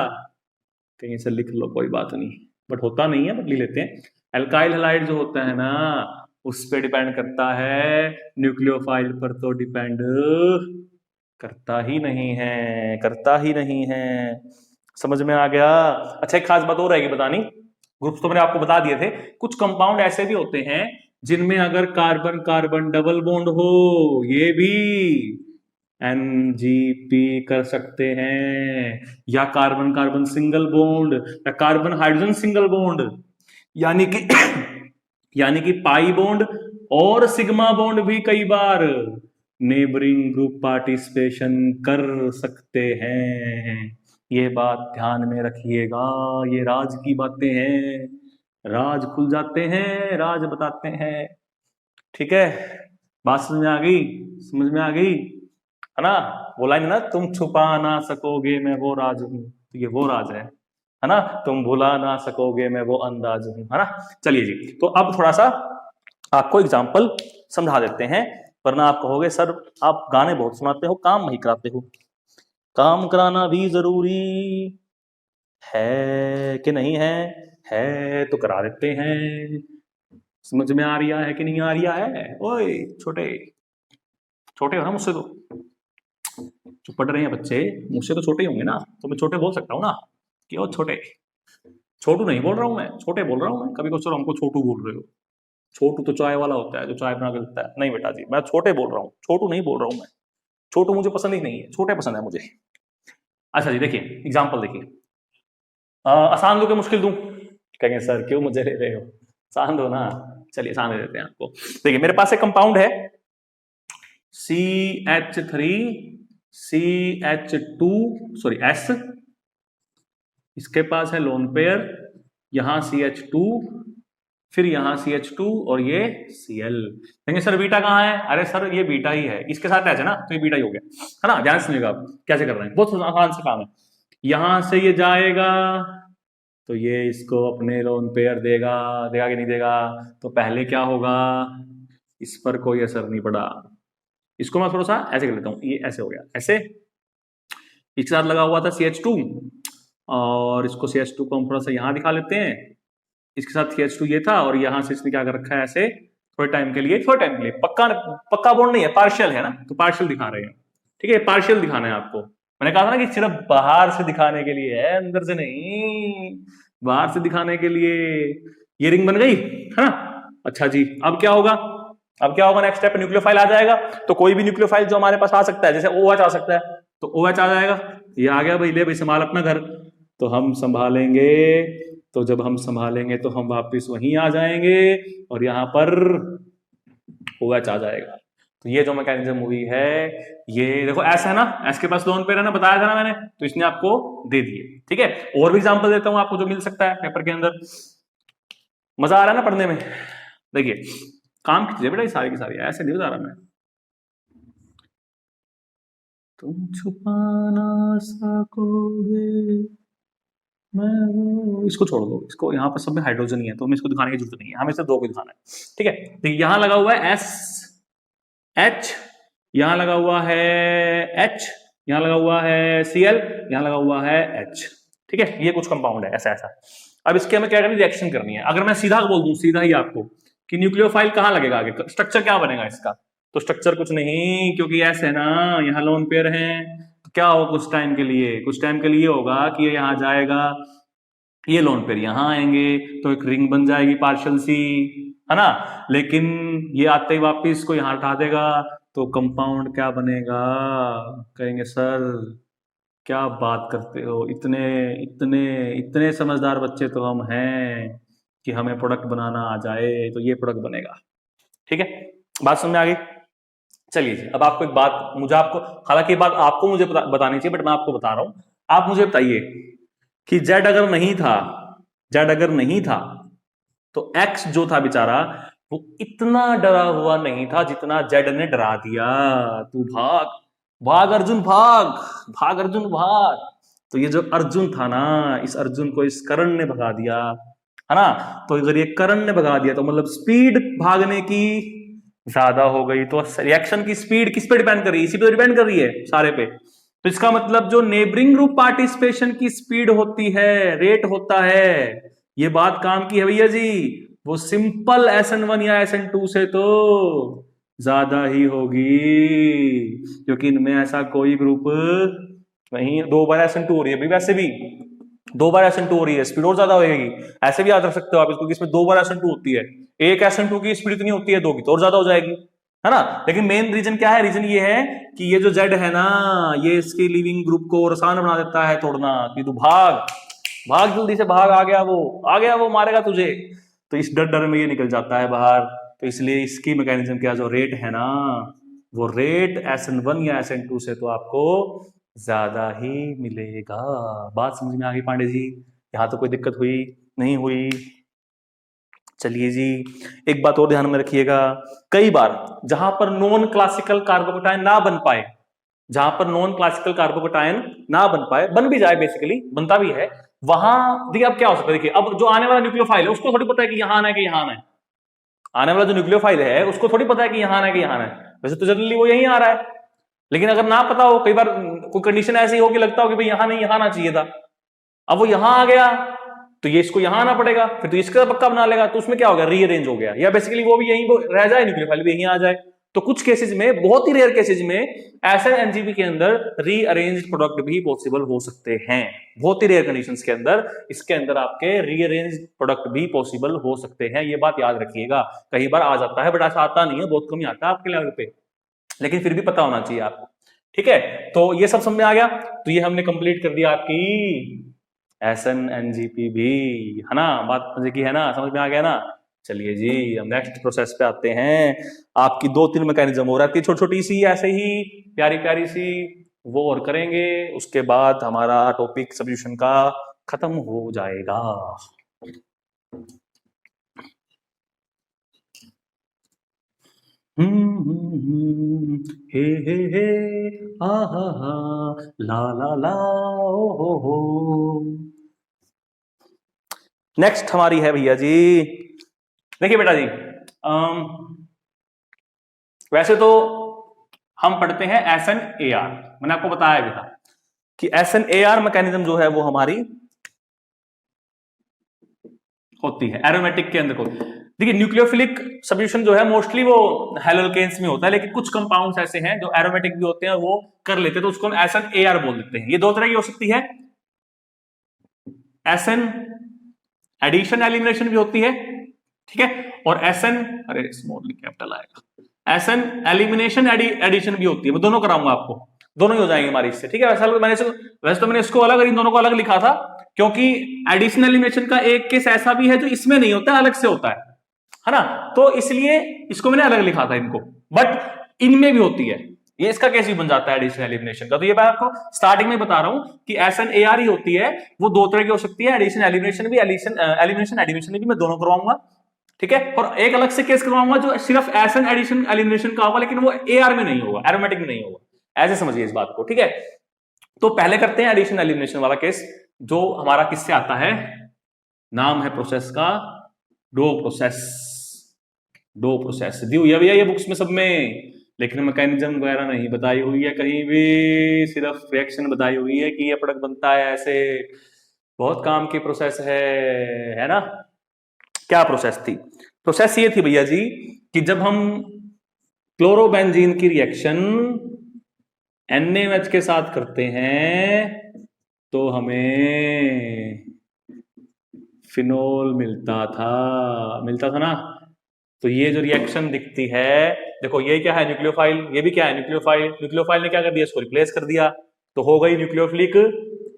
कहीं से लिख लो कोई बात नहीं, बट होता नहीं है बट लिख लेते हैं। अल्काइल हैलाइड जो होता है ना उस पे डिपेंड करता है, न्यूक्लियोफाइल पर तो डिपेंड करता ही नहीं है, करता ही नहीं है। समझ में आ गया। अच्छा, एक खास बात और रहेगी बतानी, ग्रुप्स तो मैंने आपको बता दिए थे। कुछ कंपाउंड ऐसे भी होते हैं जिनमें अगर कार्बन कार्बन डबल बॉन्ड हो, ये भी एनजीपी कर सकते हैं, या कार्बन कार्बन सिंगल बॉन्ड, या कार्बन हाइड्रोजन सिंगल बॉन्ड, यानी कि यानी कि पाई बॉन्ड और सिग्मा बॉन्ड भी कई बार नेबरिंग ग्रुप पार्टिसिपेशन कर सकते हैं। ये बात ध्यान में रखिएगा, ये राज की बातें हैं, राज खुल जाते हैं, राज बताते हैं। ठीक है, बात समझ में आ गई? समझ में आ गई है ना? वो लाइन है ना, तुम छुपा ना सकोगे मैं वो राज हूं, तो ये वो राज है ना? तुम भुला ना सकोगे मैं वो अंदाज हूं, है ना? चलिए जी, तो अब थोड़ा सा आपको एग्जाम्पल समझा देते हैं, वरना आप कहोगे सर आप गाने बहुत सुनाते हो, काम नहीं कराते हो। काम कराना भी जरूरी है कि नहीं है? है तो करा देते हैं। समझ में आ रहा है कि नहीं आ रहा है? ओए छोटे, छोटे हो ना मुझसे, तो जो पढ़ रहे हैं बच्चे मुझसे तो छोटे ही होंगे ना, तो मैं छोटे बोल सकता हूँ ना कि ओ छोटे। छोटू नहीं बोल रहा हूँ मैं, छोटे बोल रहा हूँ मैं। कभी कुछ हमको छोटू बोल रहे हो, छोटू तो चाय वाला होता है जो चाय बना के देता है। नहीं बेटा जी, मैं छोटे बोल रहा हूँ, छोटू नहीं बोल रहा हूँ मैं। छोटू मुझे पसंद ही नहीं है, छोटे पसंद है मुझे। अच्छा जी, देखिए एग्जाम्पल देखिए, आसान दो कि मुश्किल दूं? कहेंगे सर क्यों मुझे ले रहे हो, आसान दो ना। चलिए आसान दे देते हैं आपको। देखिए मेरे पास एक कंपाउंड है CH3 CH2 सॉरी S, इसके पास है लोन पेयर, यहां CH2, फिर यहां CH2 और ये Cl। कहेंगे सर बीटा कहाँ है? अरे सर ये बीटा ही है, इसके साथ है ना, तो ये बीटा ही हो गया, है ना? ध्यान से सुनिएगा आप कैसे कर रहे हैं, बहुत आसान से काम है। यहां से ये जाएगा तो ये इसको अपने लोन पेयर देगा, देगा कि नहीं देगा? तो पहले क्या होगा, इस पर कोई असर नहीं पड़ा। इसको मैं थोड़ा सा ऐसे कर लेता हूं, ये ऐसे हो गया, ऐसे इसके साथ लगा हुआ था CH2, और इसको CH2 को हम थोड़ा सा यहां दिखा लेते हैं, इसके साथ CH2 ये था, और यहां से इसने क्या कर रखा है ऐसे, थोड़े टाइम के लिए, थोड़े टाइम के लिए, पक्का पक्का बॉन्ड नहीं है, पार्शियल है ना, तो पार्शियल दिखा रहे हैं। ठीक है, पार्शियल दिखाना है आपको। मैंने कहा था ना कि सिर्फ बाहर से दिखाने के लिए है, अंदर से नहीं, बाहर से दिखाने के लिए। ये रिंग बन गई है ना? अच्छा जी, अब क्या होगा? अब क्या होगा नेक्स्ट स्टेप? न्यूक्लियोफाइल आ जाएगा। तो कोई भी न्यूक्लियोफाइल जो हमारे पास आ सकता है, जैसे OH आ सकता है, तो OH आ जाएगा। ये आ गया भाई, ले भाई संभाल अपना घर। तो हम संभालेंगे, तो जब हम संभालेंगे तो हम वापस वहीं आ जाएंगे, और यहां पर OH आ जाएगा। तो ये जो मैकेनिज्म हुई है, ये देखो ऐसा है ना, एस के पास लोन पेयर है ना, बताया था ना मैंने, तो इसने आपको दे दिए। ठीक है, और भी एग्जांपल देता हूं आपको जो मिल सकता है पेपर के अंदर। मजा आ रहा है ना पढ़ने में? देखिए काम की चीजें बेटा, सारी की सारी, ऐसे नहीं बता रहा मैं। तुम छुपा ना सकोगे मैं वो, इसको छोड़ दो, इसको यहाँ पर सब में हाइड्रोजन ही है, तो हमें इसको दिखाने की जरूरत नहीं है, हमें सिर्फ दो को दिखाना है। ठीक है, तो यहाँ लगा हुआ है SH, यहाँ लगा हुआ है H, यहाँ लगा हुआ है Cl, यहाँ लगा हुआ है H। ठीक है, ये कुछ कंपाउंड है ऐसा ऐसा। अब इसके हमें क्या करनी, रिएक्शन करनी है। अगर मैं सीधा बोल दूं, सीधा ही आपको, कि न्यूक्लियोफाइल कहाँ लगेगा आगे, स्ट्रक्चर क्या बनेगा इसका, तो स्ट्रक्चर कुछ नहीं, क्योंकि ऐसे है ना, यहाँ लोन पेयर है, तो क्या होगा कुछ टाइम के लिए, कुछ टाइम के लिए होगा कि ये यहाँ जाएगा, ये लोन पेयर यहाँ आएंगे, तो एक रिंग बन जाएगी पार्शियल सी, है ना? लेकिन ये आते ही वापिस इसको यहाँ हटा देगा, तो कंपाउंड क्या बनेगा? कहेंगे सर क्या बात करते हो, इतने इतने इतने समझदार बच्चे तो हम हैं कि हमें प्रोडक्ट बनाना आ जाए, तो ये प्रोडक्ट बनेगा। ठीक है, बात समझ में आ गई? चलिए जी, अब आपको एक बात, मुझे आपको, हालांकि ये बात आपको मुझे बतानी चाहिए, बट मैं आपको बता रहा हूं। आप मुझे बताइए कि जेड अगर नहीं था, जेड अगर नहीं था, तो एक्स जो था बेचारा, वो इतना डरा हुआ नहीं था जितना जेड ने डरा दिया। तू भाग, भाग अर्जुन भाग, भाग अर्जुन भाग। तो ये जो अर्जुन था ना, इस अर्जुन को इस कर्ण ने भगा दिया, है ना? तो अगर ये कर्ण ने भगा दिया, तो मतलब स्पीड भागने की ज्यादा हो गई, तो रिएक्शन की स्पीड किस पे डिपेंड कर रही है? इसी पे डिपेंड कर रही है सारे पे। तो इसका मतलब जो नेबरिंग ग्रुप पार्टिसिपेशन की स्पीड होती है, रेट होता है, ये बात काम की है भैया जी, वो सिंपल SN1 या SN2 से तो ज्यादा ही होगी, क्योंकि इनमें ऐसा कोई ग्रुप नहीं। 2 बार SN2 हो रही है भाई, वैसे भी 2 बार SN2 हो रही है, स्पीड और ज्यादा होगी। ऐसे भी याद रख सकते हो आप इसको कि इसमें 2 बार SN2 होती है। एक SN2 की स्पीड इतनी होती है, 2 की तो और ज्यादा हो जाएगी, है ना। लेकिन मेन रीजन क्या है, रीजन ये है कि ये जो Z है ना, ये इसके लिविंग ग्रुप को और आसान बना देता है तोड़ना, कि तू भाग भाग, जल्दी से भाग, आ गया वो मारेगा तुझे। तो इस डर डर में ये निकल जाता है बाहर। तो इसलिए इसकी मैकेनिज्म क्या, जो रेट है ना, वो रेट SN1 या SN2 से तो आपको ज्यादा ही मिलेगा। बात समझ में आ गई पांडे जी? यहां तो कोई दिक्कत हुई नहीं हुई? चलिए जी, एक बात और ध्यान में रखिएगा, कई बार जहां पर नॉन क्लासिकल कार्बोकेटायन ना बन पाए, जहां पर नॉन क्लासिकल कार्बोकेटायन ना बन पाए, बन भी जाए, बेसिकली बनता भी है, वहां देखिए अब क्या हो सकता है। देखिए अब जो आने वाला न्यूक्लियोफाइल है उसको थोड़ी पता है कि यहां आना है कि यहां आना है। आने वाला जो न्यूक्लियोफाइल है उसको थोड़ी पता है कि यहां आना है कि यहां आना है। वैसे तो जनरली वो यहीं आ रहा है, लेकिन अगर ना पता हो, कई बार कोई कंडीशन ऐसी हो कि लगता हो कि भाई यहां नहीं, यहां आना चाहिए था, अब वो यहां आ गया, तो ये इसको यहां आना पड़ेगा, फिर तो इसका पक्का बना लेगा, तो उसमें क्या हो गया, रीअरेंज हो गया, या बेसिकली वो भी यहीं रह जाए, न्यूक्लियोफाइल भी यहीं आ जाए। तो कुछ केसेस में, बहुत ही रेयर केसेस में, ऐसे एनजीपी के अंदर रीअरेंज्ड प्रोडक्ट भी पॉसिबल हो सकते हैं। बहुत ही रेयर कंडीशंस के अंदर इसके अंदर आपके रीअरेंज्ड प्रोडक्ट भी पॉसिबल हो सकते हैं, ये बात याद रखिएगा। कई बार आ जाता है, बट ऐसा आता नहीं है, बहुत कम ही आता है आपके लेवल पे, लेकिन फिर भी पता होना चाहिए आपको। ठीक है, तो ये सब समझ में आ गया। तो ये हमने कंप्लीट कर दिया आपकी SN-NGP भी, है ना। बात मजे की है ना, समझ में आ गया ना। चलिए जी, हम नेक्स्ट प्रोसेस पे आते हैं। आपकी 2-3 मैकेनिज्म हो रहा है, छोटी छोटी सी ऐसे ही प्यारी प्यारी सी, वो और करेंगे, उसके बाद हमारा टॉपिक सब्स्टिट्यूशन का खत्म हो जाएगा। हे आ हा ला ला ओ हो। नेक्स्ट हमारी है भैया जी, देखिए बेटा जी, वैसे तो हम पढ़ते हैं SN-AR, मैंने आपको बताया भी था कि SN-AR मैकेनिज्म जो है वो हमारी होती है एरोमेटिक के अंदर को। देखिए न्यूक्लियोफिलिक सब्स्टिट्यूशन जो है मोस्टली वो हेलोकेन्स में होता है, लेकिन कुछ कंपाउंड्स ऐसे हैं जो एरोमेटिक भी होते हैं और वो कर लेते हैं, तो उसको हम SN-AR बोल देते हैं। ये 2 तरह की हो सकती है, SN एडिशन एलिमिनेशन भी होती है, ठीक है, और SN, अरे स्मॉल कैपिटल आएगा, SN एलिमिनेशन एडिशन भी होती है। मैं दोनों कराऊंगा आपको, दोनों ही हो जाएंगे हमारी इससे, ठीक है। वैसे तो मैंने इसको अलग, इन दोनों को अलग लिखा था, क्योंकि एडिशन एलिमिनेशन का एक केस ऐसा भी है जो इसमें नहीं होता, अलग से होता है ना, तो इसलिए इसको मैंने अलग लिखा था इनको, बट इनमें भी होती है, ये इसका केस भी बन जाता है एडिशन एलिमिनेशन का। तो ये मैं आपको स्टार्टिंग में बता रहा हूं कि SN-AR ही होती है, वो 2 तरह की हो सकती है, एडिशन एलिमिनेशन भी, एलिमिनेशन एडिशन भी, मैं दोनों करवाऊंगा, ठीक है। और एक अलग से केस करवाऊंगा जो सिर्फ SN एडिशन एलिमिनेशन का होगा, लेकिन वो AR में नहीं होगा, एरोमेटिक में नहीं होगा, ऐसे समझिए इस बात को, ठीक है। तो पहले करते हैं एडिशन एलिमिनेशन वाला केस, जो हमारा किससे आता है, नाम है प्रोसेस का डो प्रोसेस। डो प्रोसेस दी हुई है भैया ये बुक्स में सब में, लेकिन मैकेनिज्म वगैरह नहीं बताई हुई है कहीं भी, सिर्फ रिएक्शन बताई हुई है कि ये प्रोडक्ट बनता है ऐसे। बहुत काम की प्रोसेस है ना। क्या प्रोसेस थी? प्रोसेस ये थी भैया जी कि जब हम क्लोरोबेंजीन की रिएक्शन NaOH के साथ करते हैं तो हमें फिनोल मिलता था ना। तो ये जो रिएक्शन दिखती है, देखो ये क्या है, न्यूक्लियोफाइल, ये भी क्या है, न्यूक्लियोफाइल ने क्या कर दिया, इसको रिप्लेस कर दिया, तो हो गई न्यूक्लियोफिलिक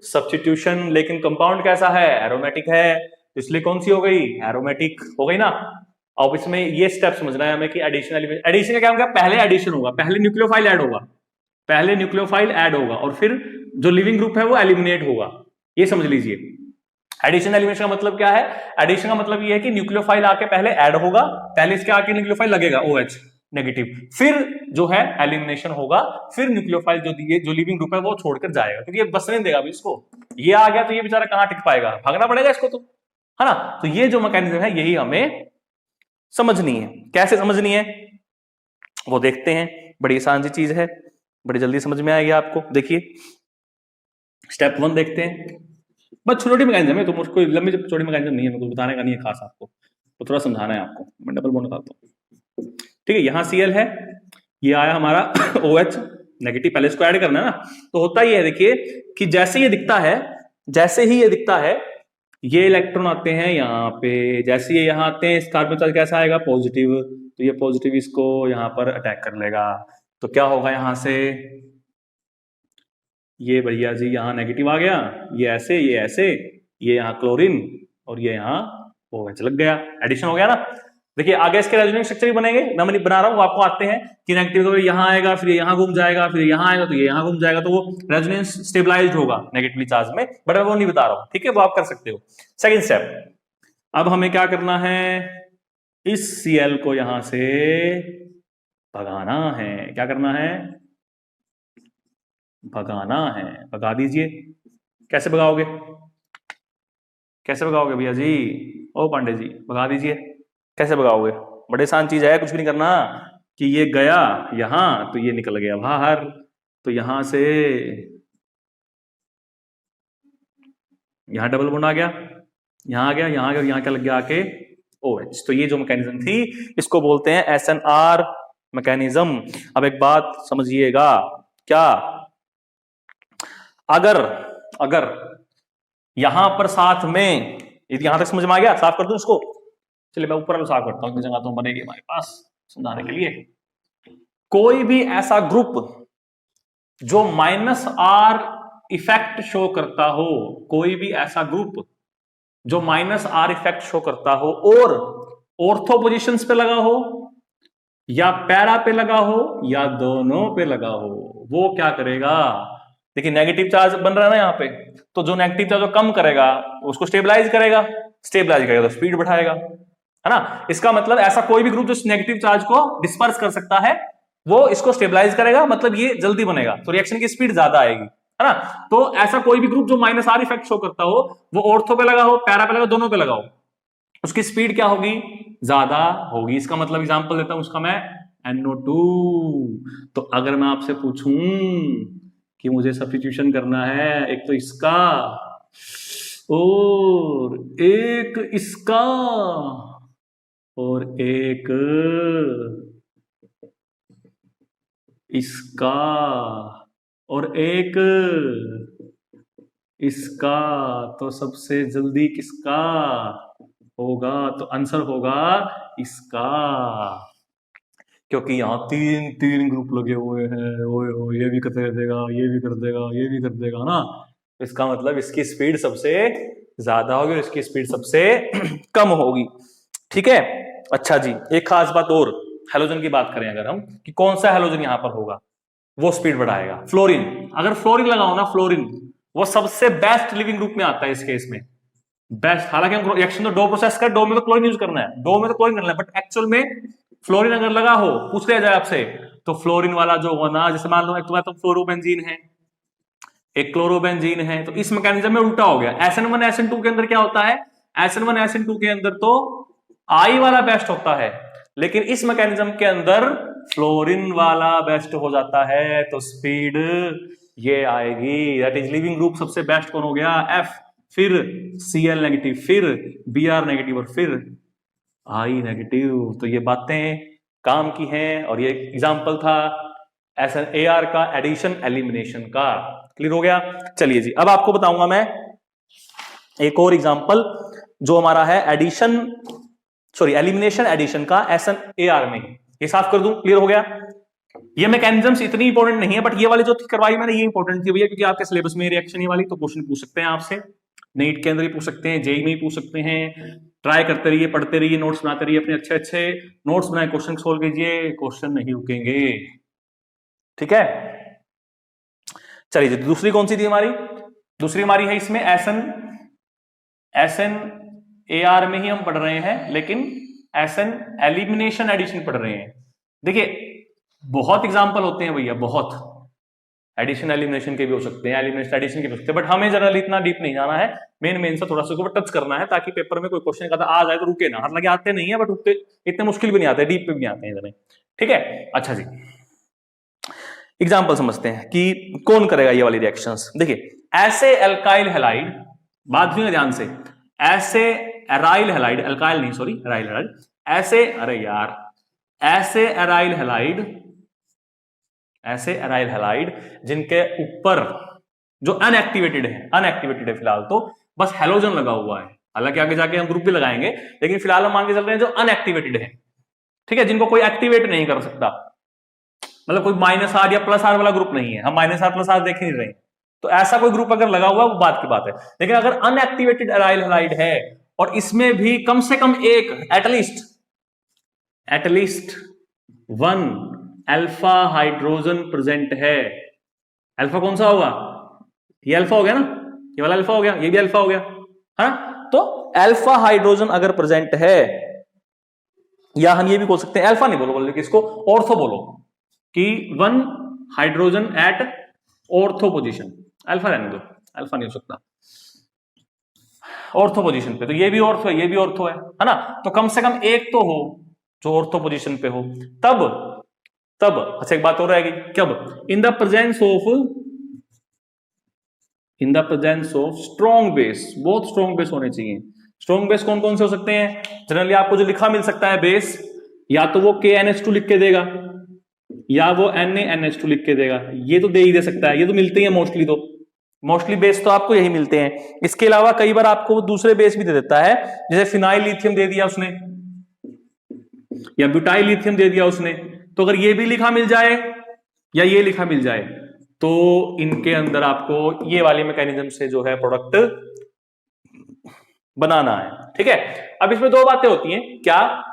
सब्स्टिट्यूशन। लेकिन कंपाउंड कैसा है, एरोमेटिक है, इसलिए कौन सी हो गई, एरोमेटिक हो गई ना। अब इसमें ये स्टेप समझना है हमें कि एडिशन का क्या होगा, पहले एडिशन होगा, पहले न्यूक्लियोफाइल ऐड होगा और फिर जो लिविंग ग्रुप है वो एलिमिनेट होगा, ये समझ लीजिए। एडिशन एलिमिनेशन का मतलब क्या है, एडिशन का मतलब ये है कि न्यूक्लियोफाइल आके पहले ऐड होगा, पहले इसके आके न्यूक्लियोफाइल लगेगा OH नेगेटिव, फिर जो है एलिमिनेशन होगा, फिर न्यूक्लियोफाइल जो लिविंग ग्रुप है वो छोड़कर जाएगा, क्योंकि ये बसने देगा अभी इसको, ये आ गया तो ये बेचारा कहां टिक पाएगा, भागना पड़ेगा इसको तो, है ना। तो ये जो मैकेनिज्म है यही हमें समझनी है। कैसे समझनी है वो देखते हैं, बड़ी आसान सी चीज है, बड़ी जल्दी समझ में आएगी आपको। देखिए स्टेप 1 देखते हैं, बस छोटी मैकेनिज्म है, तो मुझको लंबी छोटी मैकेनिज्म नहीं है, मेरे को बताने का नहीं है खास आपको, तो थोड़ा समझाना है आपको। मैं डबल बॉन्ड निकालता हूँ, ठीक है, यहां Cl है, ये आया हमारा OH नेगेटिव, पहले इसको ऐड करना है ना। तो होता ही है, देखिए कि जैसे ये दिखता है, जैसे ही ये दिखता है, ये इलेक्ट्रॉन आते हैं यहाँ पे, जैसे ये यहाँ आते हैं, इस कार्बन चार्ज कैसा आएगा, पॉजिटिव, तो ये पॉजिटिव इसको यहाँ पर अटैक कर लेगा। तो क्या होगा यहां से, ये भैया जी यहाँ नेगेटिव आ गया, ये ऐसे, ये ऐसे, ये यहाँ क्लोरीन और ये यहाँ OH लग गया, एडिशन हो गया ना। देखिए आगे इसके रेजोनेंस स्ट्रक्चर भी बनेंगे, मैं बना रहा हूँ, आपको आते हैं कि नेगेटिव यहाँ आएगा, फिर यहाँ घूम जाएगा, फिर यहाँ आएगा, तो ये यहाँ घूम जाएगा, तो वो रेजोनेंस स्टेबलाइज्ड होगा नेगेटिवली चार्ज में, बट मैं वो नहीं बता रहा हूँ, ठीक है, वो आप कर सकते हो। सेकेंड स्टेप, अब हमें क्या करना है, इस Cl को यहां से भगाना है। क्या करना है, भगाना है, भगा दीजिए। कैसे भगाओगे, कैसे भगाओगे भैया जी, ओ पांडे जी, भगा दीजिए। कैसे भगाओगे, बड़े आसान चीज है, कुछ भी नहीं करना, कि ये गया यहां तो ये निकल गया बाहर, तो यहां से यहां डबल बॉन्ड आ गया, यहां आ गया, यहां आ गया, यहां क्या लग गया आके OH। तो ये जो मैकेनिज्म थी इसको बोलते हैं SNR मैकेनिज्म। अब एक बात समझिएगा, क्या अगर अगर यहां पर साथ में, यहां तक समझ में आ गया, साफ कर दूं इसको, चलिए मैं ऊपर साफ करता हूँ, जगह तो बनेगी हमारे पास समझाने के लिए। कोई भी ऐसा ग्रुप जो -R इफेक्ट शो करता हो, कोई भी ऐसा ग्रुप जो -R इफेक्ट शो करता हो और ऑर्थो पोजिशंस पे लगा हो या पैरा पे लगा हो या दोनों पे लगा हो, वो क्या करेगा, देखिए नेगेटिव चार्ज बन रहा है ना यहाँ पे, तो जो नेगेटिव चार्ज कम करेगा उसको स्टेबलाइज करेगा, स्टेबलाइज करेगा तो स्पीड बढ़ाएगा, है ना। इसका मतलब ऐसा कोई भी ग्रुप जो नेगेटिव चार्ज को डिस्पर्स कर सकता है वो इसको स्टेबलाइज करेगा, मतलब ये जल्दी बनेगा, तो रिएक्शन की स्पीड ज्यादा आएगी, है ना। तो ऐसा कोई भी ग्रुप जो -R इफेक्ट शो करता हो, वो ऑर्थो पे लगा हो, पैरा पे लगा हो, दोनों पे लगा हो, उसकी स्पीड क्या होगी, ज्यादा होगी। इसका मतलब एग्जांपल देता हूं उसका मैं, NO2। तो अगर मैं आपसे पूछूं कि मुझे सब्स्टिट्यूशन करना है, एक तो इसका और एक इसका और एक इसका और एक इसका, तो सबसे जल्दी किसका होगा, तो आंसर होगा इसका, क्योंकि यहां तीन तीन ग्रुप लगे हुए हैं, ओए ये भी कर देगा, ये भी कर देगा, ये भी कर देगा ना। इसका मतलब इसकी स्पीड सबसे ज्यादा होगी और इसकी स्पीड सबसे कम होगी, ठीक है। अच्छा जी, एक खास बात और, हेलोजन की बात करें अगर हम, कि कौन सा हेलोजन यहां पर होगा वो स्पीड बढ़ाएगा, फ्लोरीन। अगर फ्लोरीन लगाओ ना, फ्लोरीन वो सबसे बेस्ट लिविंग ग्रुप में आता है इस केस में, बेस्ट। हालांकि हम रिएक्शन तो डो प्रोसेस कर, डो में तो क्लोरीन यूज करना है, डो में तो क्लोरीन करना है, बट एक्चुअल में फ्लोरीन अगर लगा हो, पूछ लिया जाए आपसे, तो फ्लोरीन वाला जो होगा ना, जैसे मान लो एक तो फ्लोरोबेंजीन है, एक क्लोरोबेंजीन है, तो इस मैकेनिज्म में उल्टा हो गया। SN1 SN2 के अंदर क्या होता है, SN1 SN2 के अंदर तो आई वाला बेस्ट होता है, लेकिन इस मैकेनिज्म के अंदर फ्लोरीन वाला बेस्ट हो जाता है, तो स्पीड ये आएगी, दैट इज लिविंग ग्रुप सबसे बेस्ट कौन हो गया, F, फिर Cl नेगेटिव, फिर Br नेगेटिव और फिर I नेगेटिव। तो ये बातें काम की हैं और ये एग्जांपल था AR का एडिशन एलिमिनेशन का, क्लियर हो गया। चलिए जी, अब आपको बताऊंगा मैं एक और एग्जांपल जो हमारा है एडिशन, सॉरी एलिमिनेशन एडिशन का SNAR में, ये साफ कर दूं, क्लियर हो गया। ये मैकेनिज्म्स इतनी इंपॉर्टेंट नहीं है, बट ये वाली जो करवाई मैंने ये इंपॉर्टेंट थी भैया, क्योंकि आपके सिलेबस में रिएक्शन ये वाली तो क्वेश्चन पूछ सकते हैं आपसे, नीट के अंदर ही पूछ सकते हैं, जेई में ही पूछ सकते हैं। ट्राई करते रहिए, पढ़ते रहिए, नोट्स बनाते रहिए, अपने अच्छे अच्छे नोट्स बनाए, क्वेश्चन सोल्व कीजिए, क्वेश्चन नहीं रुकेंगे, ठीक है। चलिए, दूसरी कौन सी थी हमारी, दूसरी हमारी है इसमें SNAR में ही हम पढ़ रहे हैं, लेकिन SN एलिमिनेशन एडिशन पढ़ रहे हैं। देखिए बहुत एग्जांपल होते हैं भैया, बहुत एडिशन एलिमिनेशन के भी हो सकते हैं, एलिमिनेशन एडिशन के भी हो सकते हैं, बट हमें जनरली इतना डीप नहीं जाना है, मेन से थोड़ा सा टच करना है, ताकि पेपर में कोई क्वेश्चन का आ जाए तो रुके ना, हालांकि आते नहीं है बट उतने इतने मुश्किल भी नहीं आते, डीप पे भी आते हैं इतने, ठीक है। अच्छा जी, एग्जाम्पल समझते हैं कि कौन करेगा ये वाली रिएक्शंस। देखिए ऐसे एल्काइल हैलाइड, बात सुनिए ध्यान से, ऐसे एराइल हैलाइड, अल्काइल नहीं सॉरी एराइल हैलाइड, ऐसे, अरे यार ऐसे एराइल हैलाइड जिनके ऊपर जो अनएक्टिवेटेड है फिलहाल तो बस हेलोजन लगा हुआ है, हालांकि आगे जाके हम ग्रुप भी लगाएंगे, लेकिन फिलहाल हम मान के चल रहे हैं जो अनएक्टिवेटेड है, ठीक है, जिनको कोई एक्टिवेट नहीं कर सकता, मतलब कोई माइनस आर या प्लस आर वाला ग्रुप नहीं है, हम माइनस आर प्लस आर देख ही नहीं रहे, तो ऐसा कोई ग्रुप अगर लगा हुआ वो बात की बात है। लेकिन अगर अनएक्टिवेटेड एराइल हैलाइड है और इसमें भी कम से कम एक at least one alpha hydrogen present है, अल्फा कौन सा होगा, ये अल्फा हो गया ना, ये वाला अल्फा हो गया, ये भी अल्फा हो गया, है ना, तो अल्फा हाइड्रोजन अगर प्रेजेंट है, या हम ये भी बोल सकते हैं, अल्फा नहीं बोलो इसको ऑर्थो बोलो, कि one hydrogen at ortho position, alpha रहने दो, अल्फा नहीं हो सकता, ऑर्थो पोजीशन पे, तो ये भी ऑर्थो है, ये भी ऑर्थो है ना, तो कम से कम एक तो हो जो ऑर्थो पोजीशन पे हो, तब अच्छा एक बात और रहेगी, कब, in the presence of strong base, बहुत स्ट्रॉन्ग बेस होने चाहिए। स्ट्रॉन्ग बेस कौन कौन से हो सकते हैं, जनरली आपको जो लिखा मिल सकता है बेस, या तो वो KNH2 लिख के देगा या वो NaNH2 लिख के देगा, ये तो दे ही दे सकता है, ये तो मिलते ही है मोस्टली बेस तो आपको यही मिलते हैं। इसके अलावा कई बार आपको दूसरे बेस भी दे देता है, जैसे फिनाइल लिथियम दे दिया उसने या ब्यूटाइल लिथियम दे दिया उसने, तो अगर ये भी लिखा मिल जाए या ये लिखा मिल जाए तो इनके अंदर आपको ये वाली मैकेनिज्म से जो है प्रोडक्ट बनाना है, ठीक है। अब इसमें दो बातें होती हैं, क्या,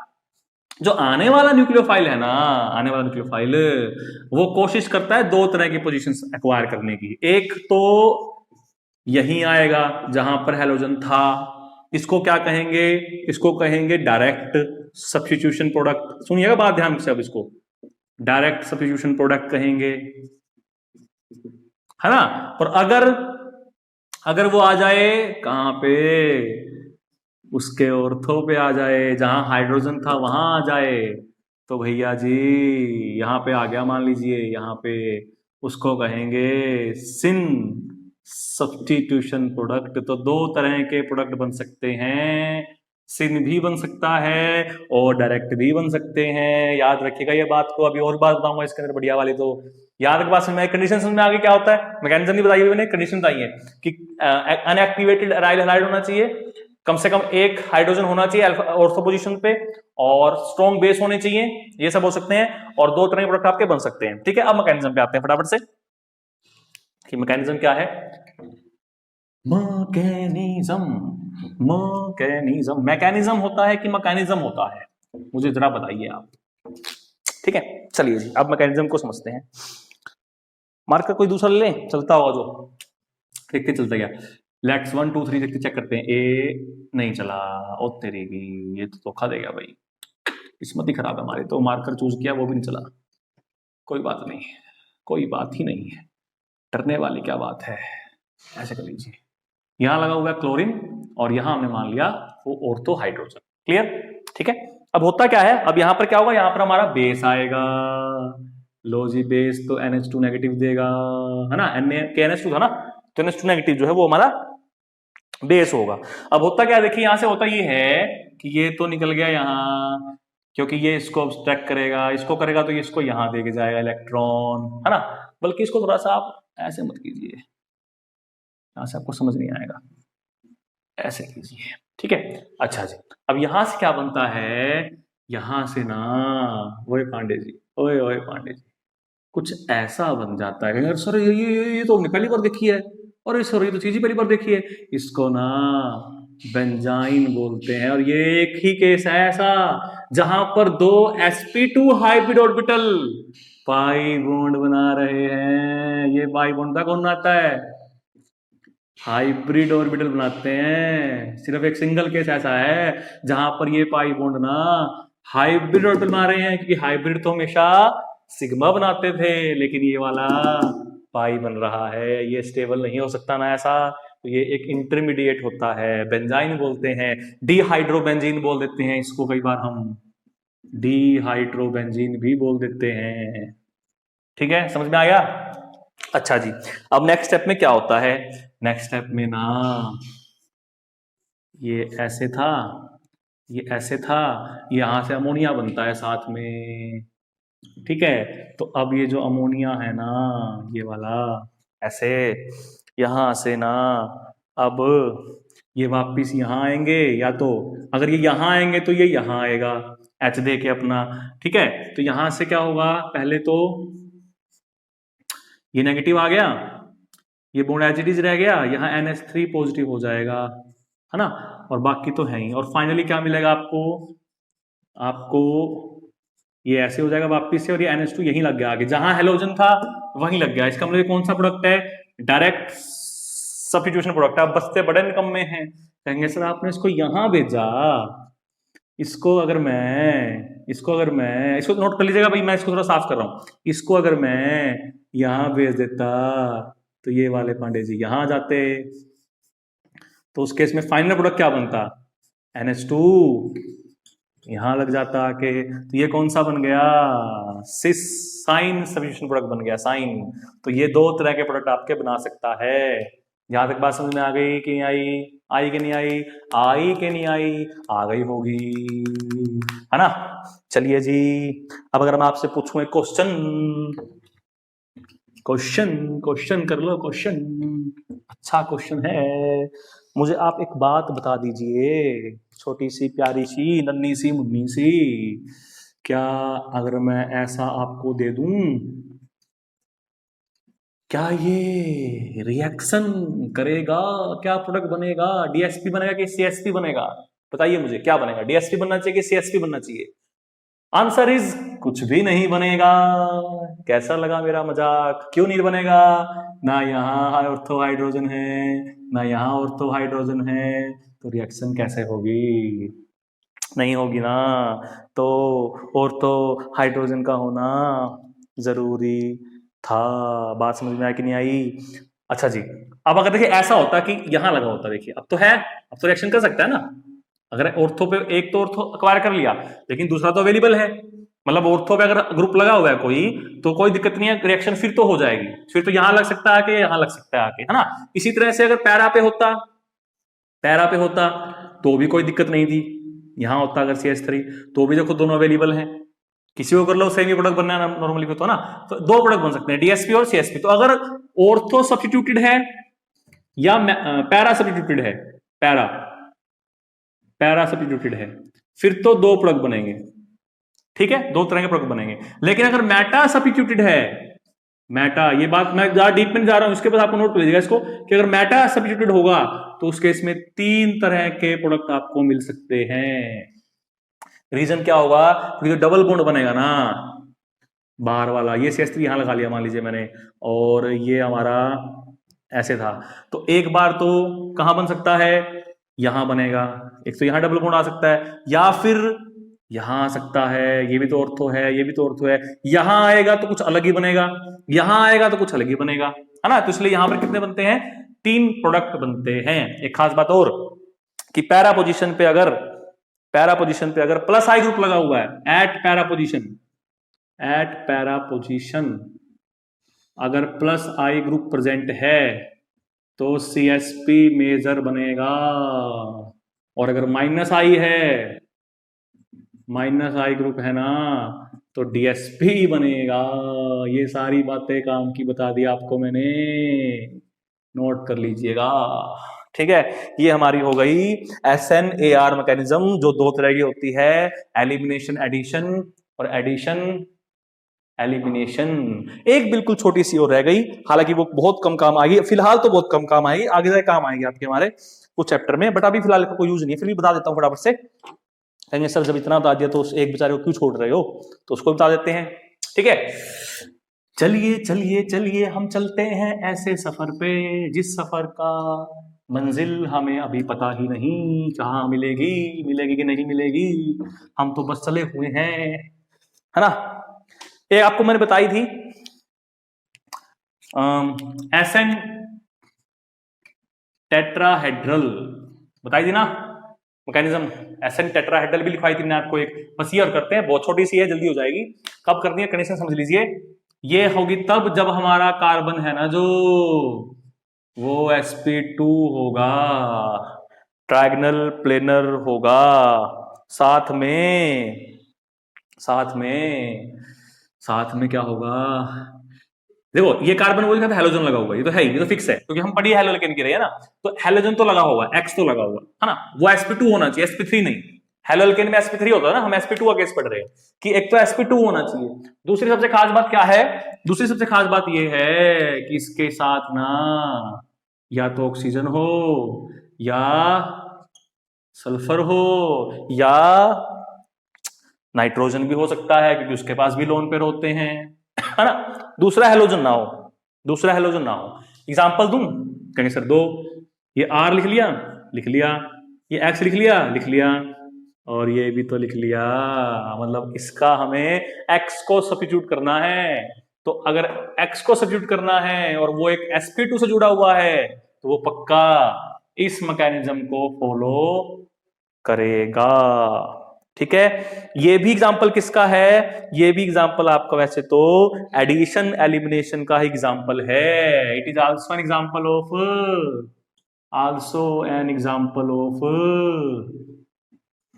जो आने वाला न्यूक्लियोफाइल है ना, वो कोशिश करता है दो तरह की पोजीशंस एक्वायर करने की, एक तो यहीं आएगा जहां पर हैलोजन था, इसको क्या कहेंगे, इसको कहेंगे डायरेक्ट सब्स्टिट्यूशन प्रोडक्ट, सुनिएगा बात ध्यान से, अब इसको डायरेक्ट सब्स्टिट्यूशन प्रोडक्ट कहेंगे, है ना। और अगर वो आ जाए कहां पे, उसके ऑर्थो पे आ जाए, जहां हाइड्रोजन था वहां आ जाए, तो भैया जी यहां पे आ गया, मान लीजिए यहां पे, उसको कहेंगे सिन सब्स्टिट्यूशन प्रोडक्ट। तो दो तरह के प्रोडक्ट बन सकते हैं, सिन भी बन सकता है और डायरेक्ट भी बन सकते हैं, याद रखिएगा ये बात को। अभी और बात बताऊंगा इसके अंदर बढ़िया वाली, तो याद रख बात समझ में, कंडीशन समझ में आगे क्या होता है, मैकेनिज्म नहीं बताई मैंने, कंडीशन बताई है कि अनएक्टिवेटेड एराइल हैलाइड होना चाहिए, कम से कम एक हाइड्रोजन होना चाहिए ऑर्थो पोजीशन पे, और स्ट्रॉन्ग बेस होने चाहिए, ये सब हो सकते हैं, और दो तरह के प्रोडक्ट आपके बन सकते हैं, ठीक है। अब मैकेनिज्म पे आते हैं फटाफट से कि मैकेनिज्म क्या है। मैकेनिज्म होता है कि मैकेनिज्म होता है, मुझे जरा बताइए आप, ठीक है। चलिए जी अब मैकेनिज्म को समझते हैं। मार्कर कोई दूसरा ले लें, चलता होगा जो, देखते चलता गया, लेट्स 1 2 3 देखते चेक करते हैं, ए नहीं चला, ओ तेरी की, ये तो धोखा देगा भाई, किस्मत ही खराब है हमारी, तो मार्कर चूज किया वो भी नहीं चला, कोई बात नहीं, कोई बात ही नहीं है, डरने वाली क्या बात है। ऐसे कर लीजिए, यहां लगा हुआ है क्लोरीन और यहां हमने मान लिया वो ऑर्थो हाइड्रोजन, क्लियर, ठीक है। अब होता क्या है, अब यहां पर क्या होगा, यहां पर हमारा बेस आएगा, लो जी बेस तो NH2 नेगेटिव देगा, है ना, KNH2 था ना, तो NH2 नेगेटिव जो है वो हमारा बेस होगा। अब होता क्या, देखिए यहां से होता ये है कि ये तो निकल गया यहां, क्योंकि ये इसको ऑब्स्ट्रैक्ट करेगा, इसको करेगा तो ये इसको यहां देके जाएगा इलेक्ट्रॉन, है ना, बल्कि इसको थोड़ा सा आप ऐसे मत कीजिए, यहां से आपको समझ नहीं आएगा, ऐसे कीजिए, ठीक है। अच्छा जी, अब यहां से क्या बनता है, यहां से ना, ओए पांडे जी, ओए पांडे जी, कुछ ऐसा बन जाता है यार, सर ये तो हमने पहली बार देखी है, और सर ये तो चीज ही पहली बार देखी है, इसको ना बेंजाइन बोलते हैं, और ये एक ही केस है ऐसा जहां पर दो sp2 hybrid orbital pi bond बना रहे हैं। ये पाई बॉन्ड का कौन बनाता है, हाइब्रिड ऑर्बिटल बनाते हैं, सिर्फ एक सिंगल केस ऐसा है जहां पर ये पाई बॉन्ड ना हाइब्रिड ऑर्बिटल बना रहे हैं, क्योंकि हाइब्रिड तो हमेशा सिग्मा बनाते थे, लेकिन ये वाला पाई बन रहा है, ये स्टेबल नहीं हो सकता ना ऐसा, तो ये एक इंटरमीडिएट होता है, बेंजाइन बोलते हैं, डिहाइड्रोबेंजीन बोल देते हैं इसको, कई बार हम डिहाइड्रोबेंजीन भी बोल देते हैं, ठीक है, समझ में आ गया। अच्छा जी, अब नेक्स्ट स्टेप में क्या होता है, नेक्स्ट स्टेप में ना ये ऐसे था, ये ऐसे था, यहाँ से अमोनिया बनता है साथ में, ठीक है। तो अब ये जो अमोनिया है ना, ये वाला, ऐसे यहाँ से ना, अब ये वापिस यहाँ आएंगे, या तो अगर ये यहाँ आएंगे तो ये यहाँ आएगा एच दे के अपना, ठीक है। तो यहाँ से क्या होगा, पहले तो ये नेगेटिव आ गया, ये बॉन्ड एच डी रह गया, यहाँ NH3 पॉजिटिव हो जाएगा, है ना। और बाकी तो है ही। और फाइनली क्या मिलेगा आपको, आपको ये ऐसे हो जाएगा वापिस से, और ये NH2 यहीं लग गया आगे, जहां हेलोजन था वहीं लग गया। इसका मतलब कौन सा प्रोडक्ट है, डायरेक्ट सब्स्टिट्यूशन प्रोडक्ट है। अब बचते बड़े निकम में है, कहेंगे सर आपने इसको यहां भेजा, इसको नोट कर लीजिएगा भाई, मैं इसको थोड़ा साफ कर रहा हूं। इसको अगर मैं यहां भेज देता तो ये वाले पांडे जी यहां आ जाते, तो उस केस में फाइनल प्रोडक्ट क्या बनता, NH2 यहां लग जाता आके, तो ये कौन सा बन गया, सिस साइन सब्स्टिट्यूशन प्रोडक्ट बन गया, साइन। तो ये दो तरह के प्रोडक्ट आपके बना सकता है। यहां तक बात समझ में आ गई कि नहीं आई, आई कि नहीं आई, आई कि नहीं आई, आ गई होगी, है ना। चलिए जी, अब अगर मैं आपसे पूछूं एक क्वेश्चन, क्वेश्चन क्वेश्चन कर लो, क्वेश्चन अच्छा क्वेश्चन है। मुझे आप एक बात बता दीजिए, छोटी सी प्यारी सी नन्ही सी मुन्नी सी, क्या अगर मैं ऐसा आपको दे दूं, क्या ये रिएक्शन करेगा, क्या प्रोडक्ट बनेगा, DSP बनेगा कि CSP बनेगा, बताइए मुझे क्या बनेगा, DSP बनना चाहिए कि CSP बनना चाहिए। आंसर इज कुछ भी नहीं बनेगा। कैसा लगा मेरा मजाक, क्यों नहीं बनेगा, ना यहाँ ऑर्थो हाइड्रोजन है ना यहाँ ऑर्थो हाइड्रोजन है, तो रिएक्शन कैसे होगी, नहीं होगी ना। तो ऑर्थो हाइड्रोजन का होना जरूरी था। बात समझ में आई कि नहीं आई। अच्छा जी, अब अगर देखिए ऐसा होता कि यहां लगा होता, देखिए अब तो है, अब तो रिएक्शन कर सकता है ना। अगर ऑर्थो पे एक तो ऑर्थो अक्वायर कर लिया, लेकिन दूसरा तो अवेलेबल है, मतलब ऑर्थो पे अगर ग्रुप लगा हुआ है कोई, तो कोई दिक्कत नहीं है, रिएक्शन फिर तो हो जाएगी, फिर तो यहां लग सकता है आके, यहां लग सकता है आके, है ना। इसी तरह से अगर पैरा पे होता तो भी कोई दिक्कत नहीं थी, यहां होता अगर CH3, तो भी देखो दोनों अवेलेबल है, किसी को कर लो, सेमी प्रोडक्ट बनना है नॉर्मली तो ना, तो दो प्रोडक्ट बन सकते हैं, DSP और CSP। तो अगर ऑर्थो सब्स्टिट्यूटेड है या पैरा सब्स्टिट्यूटेड है, पैरा पैरा सब्स्टिट्यूटेड है, फिर तो दो प्रोडक्ट बनेंगे, ठीक है, दो तरह के प्रोडक्ट बनेंगे। लेकिन अगर मेटा सब्स्टिट्यूटेड है, मेटा, ये बात मैं ज्यादा डीप में नहीं जा रहा हूं, इसके बाद आपको नोट कर लीजिएगा इसको, कि अगर मेटा सब्स्टिट्यूटेड होगा तो उस केस में तीन तरह के प्रोडक्ट आपको मिल सकते हैं। रीजन क्या होगा, क्योंकि तो डबल बॉन्ड बनेगा ना बाहर वाला, ये CH3 यहां लगा लिया मान लीजिए मैंने, और ये हमारा ऐसे था, तो एक बार तो कहां बन सकता है, यहां बनेगा, एक तो यहां डबल बॉन्ड आ सकता है, या फिर यहां आ सकता है, ये भी तो ऑर्थो है, ये भी तो ऑर्थो है, यहां आएगा तो कुछ अलग ही बनेगा, यहां आएगा तो कुछ अलग ही बनेगा, है ना। तो इसलिए यहां पर कितने बनते हैं, तीन प्रोडक्ट बनते हैं। एक खास बात और, कि पैरा पोजीशन पे अगर प्लस आई ग्रुप लगा हुआ है, एट पैरा पोजीशन अगर प्लस आई ग्रुप प्रेजेंट है तो CSP मेजर बनेगा, और अगर माइनस आई ग्रुप है ना, तो DSP बनेगा। ये सारी बातें काम की बता दी आपको मैंने, नोट कर लीजिएगा, ठीक है। ये हमारी हो गई SNAR मैकेनिज्म, जो दो तरह की होती है, एलिमिनेशन एडिशन और एडिशन एलिमिनेशन। एक बिल्कुल छोटी सी और रह गई, हालांकि वो बहुत कम काम आएगी, फिलहाल तो बहुत कम काम आएगी, आगे जाए काम आएगी आपके हमारे कुछ चैप्टर में, बट अभी फिलहाल कोई यूज नहीं है, फिर भी बता देता हूं फटाफट से। कहेंगे सर जब इतना बता दिया तो उस एक बेचारे को क्यों छोड़ रहे हो, तो उसको बता देते हैं, ठीक है। चलिए चलिए चलिए, हम चलते हैं ऐसे सफर पे, जिस सफर का मंजिल हमें अभी पता ही नहीं, कहाँ मिलेगी कि नहीं मिलेगी, हम तो बस चले हुए हैं, है ना। ये आपको मैंने बताई थी एसन टेट्राहेड्रल, बताई थी ना मैकेनिज्म, एसन टेट्राहेड्रल भी लिखवाई थी मैंने आपको एक, बस ये और करते हैं, बहुत छोटी सी है, जल्दी हो जाएगी। कब करनी है, कंडीशन समझ लीजिए, ये होगी तब जब हमारा कार्बन है ना जो, वो sp2 होगा, ट्रायगनल प्लेनर होगा, साथ में क्या होगा? देखो ये कार्बन वही था, हेलोजन लगा हुआ, ये तो है ही, ये तो फिक्स है क्योंकि हम पढ़ी हेलोजन की रही है ना। तो हेलोजन तो लगा हुआ, एक्स तो लगा हुआ है ना, वो sp2 होना चाहिए, sp3 नहीं। हेलोल्केन में sp3 होता है ना, हम sp2 का केस पढ़ रहे हैं कि एक तो sp2 होना चाहिए। दूसरी सबसे खास बात क्या है? दूसरी सबसे खास बात ये है कि इसके साथ ना या तो ऑक्सीजन हो या सल्फर हो या नाइट्रोजन भी हो सकता है क्योंकि उसके पास भी लोन पेयर होते हैं, है ना। दूसरा हेलोजन ना हो, एग्जांपल दूं? कहेंगे सर दो। ये आर लिख लिया, ये एक्स लिख लिया, और ये भी तो लिख लिया। मतलब इसका हमें एक्स को सब्स्टिट्यूट करना है। तो अगर एक्स को सब्स्टिट्यूट करना है और वो एक sp2 से जुड़ा हुआ है तो वो पक्का इस मैकेनिज्म को फॉलो करेगा। ठीक है, ये भी एग्जांपल किसका है? ये भी एग्जांपल आपका वैसे तो एडिशन एलिमिनेशन का एग्जांपल है। It is also an example of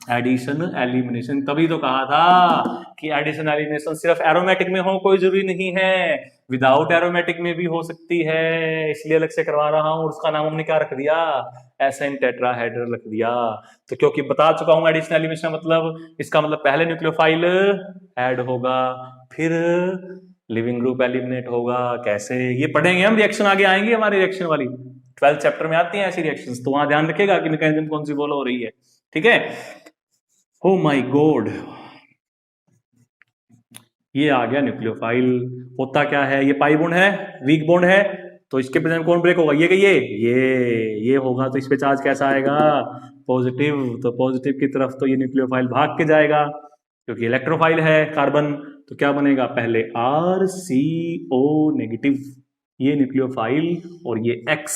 addition elimination. तभी तो कहा था कि एडिशन एलिमिनेशन सिर्फ एरोमेटिक में हो कोई जरूरी नहीं है, विदाउट एरोमेटिक में भी हो सकती है, इसलिए अलग से करवा रहा हूं। उसका नाम हमने क्या रख दिया? एसेन टेट्राहेड्रल रख दिया। तो क्योंकि बता चुका हूं एडिशन एलिमिनेशन मतलब, इसका मतलब पहले न्यूक्लियोफाइल ऐड होगा, फिर लिविंग ग्रुप एलिमिनेट होगा। कैसे? ये पढ़ेंगे हम, रिएक्शन आगे आएंगे हमारे, रिएक्शन वाली 12th चैप्टर में आती हैं ऐसी रिएक्शंस, तो वहां ध्यान रखिएगा कि मैकेनिज्म कौन सी फॉलो हो रही है। ठीक है, ओ माय गॉड, ये आ गया न्यूक्लियोफाइल। होता क्या है? ये पाई बॉन्ड है, वीक बॉन्ड है, तो इसके प्रेजेंट कौन ब्रेक होगा? ये होगा, तो इस पे चार्ज कैसा आएगा? पॉजिटिव। तो पॉजिटिव की तरफ तो ये न्यूक्लियोफाइल भाग के जाएगा क्योंकि इलेक्ट्रोफाइल है कार्बन। तो क्या बनेगा? पहले RCO नेगेटिव, ये न्यूक्लियोफाइल और ये X।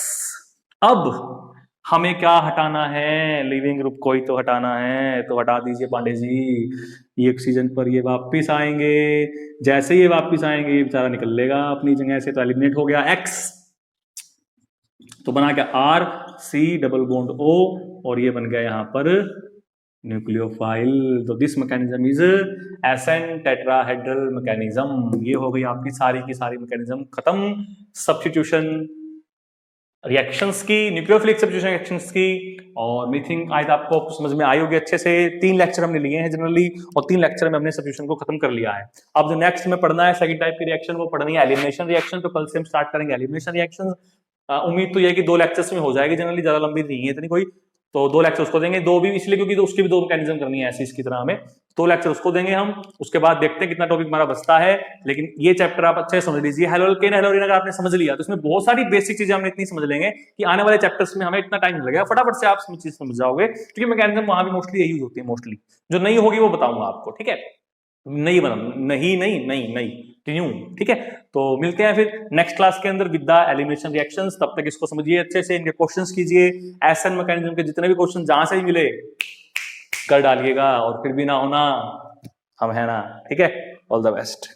अब हमें क्या हटाना है? लिविंग ग्रुप को ही तो हटाना है, तो हटा दीजिए पांडे जी। ये ऑक्सीजन पर ये वापस आएंगे, जैसे ये वापस आएंगे ये बेचारा निकल लेगा अपनी जगह से, तो एलिमिनेट हो गया X। तो बना क्या? RC डबल बॉन्ड O, और ये बन गया यहां पर न्यूक्लियोफाइल। तो this mechanism is एसेन tetrahedral mechanism. ये हो गई आपकी सारी की सारी मैकेनिज्म खत्म, सब्स्टिट्यूशन रिएक्शंस की, न्यूक्लियोफिलिक सब्स्टिट्यूशन रिएक्शंस की। और आई थिंक आज आपको समझ में आई होगी अच्छे से। 3 लेक्चर हमने लिए हैं जनरली, और 3 लेक्चर में हमने सब्स्टिट्यूशन को खत्म कर लिया है। अब जो नेक्स्ट में पढ़ना है सेकंड टाइप की रिएक्शन, वो पढ़नी है एलिमिनेशन रिएक्शन। तो कल से हम स्टार्ट करेंगे एलिमिनेशन रिएक्शन। उम्मीद तो यह है कि 2 लेक्चर्स में हो जाएगी, जनरली ज्यादा लंबी नहीं है इतनी कोई। तो 2 लेक्चर उसको देंगे, 2 भी इसलिए क्योंकि उसकी भी 2 मैकेनिज्म करनी है ऐसी इसकी तरह हमें। 2 लेक्चर उसको देंगे हम, उसके बाद देखते हैं कितना टॉपिक हमारा बचता है। लेकिन ये चैप्टर आप अच्छे से समझ लीजिए। हेलोल्केन हेलोरीन अगर आपने समझ लिया तो इसमें बहुत सारी बेसिक चीजें हमने इतनी समझ लेंगे कि आने वाले चैप्टर्स में हमें इतना टाइम नहीं लगेगा, फटाफट से आप चीज समझ जाओगे, क्योंकि मैकेनिज्म वहां भी मोस्टली यही यूज होती है। मोस्टली जो नहीं होगी वो बताऊंगा आपको, ठीक है? नहीं बना, नहीं क्यों? ठीक है, तो मिलते हैं फिर नेक्स्ट क्लास के अंदर विद द एलिमिनेशन रिएक्शंस। तब तक इसको समझिए अच्छे से, इनके क्वेश्चंस कीजिए, एसएन मैकेनिज्म के जितने भी क्वेश्चन जहां से भी मिले कर डालिएगा, और फिर भी ना होना हम है ना। ठीक है, ऑल द बेस्ट।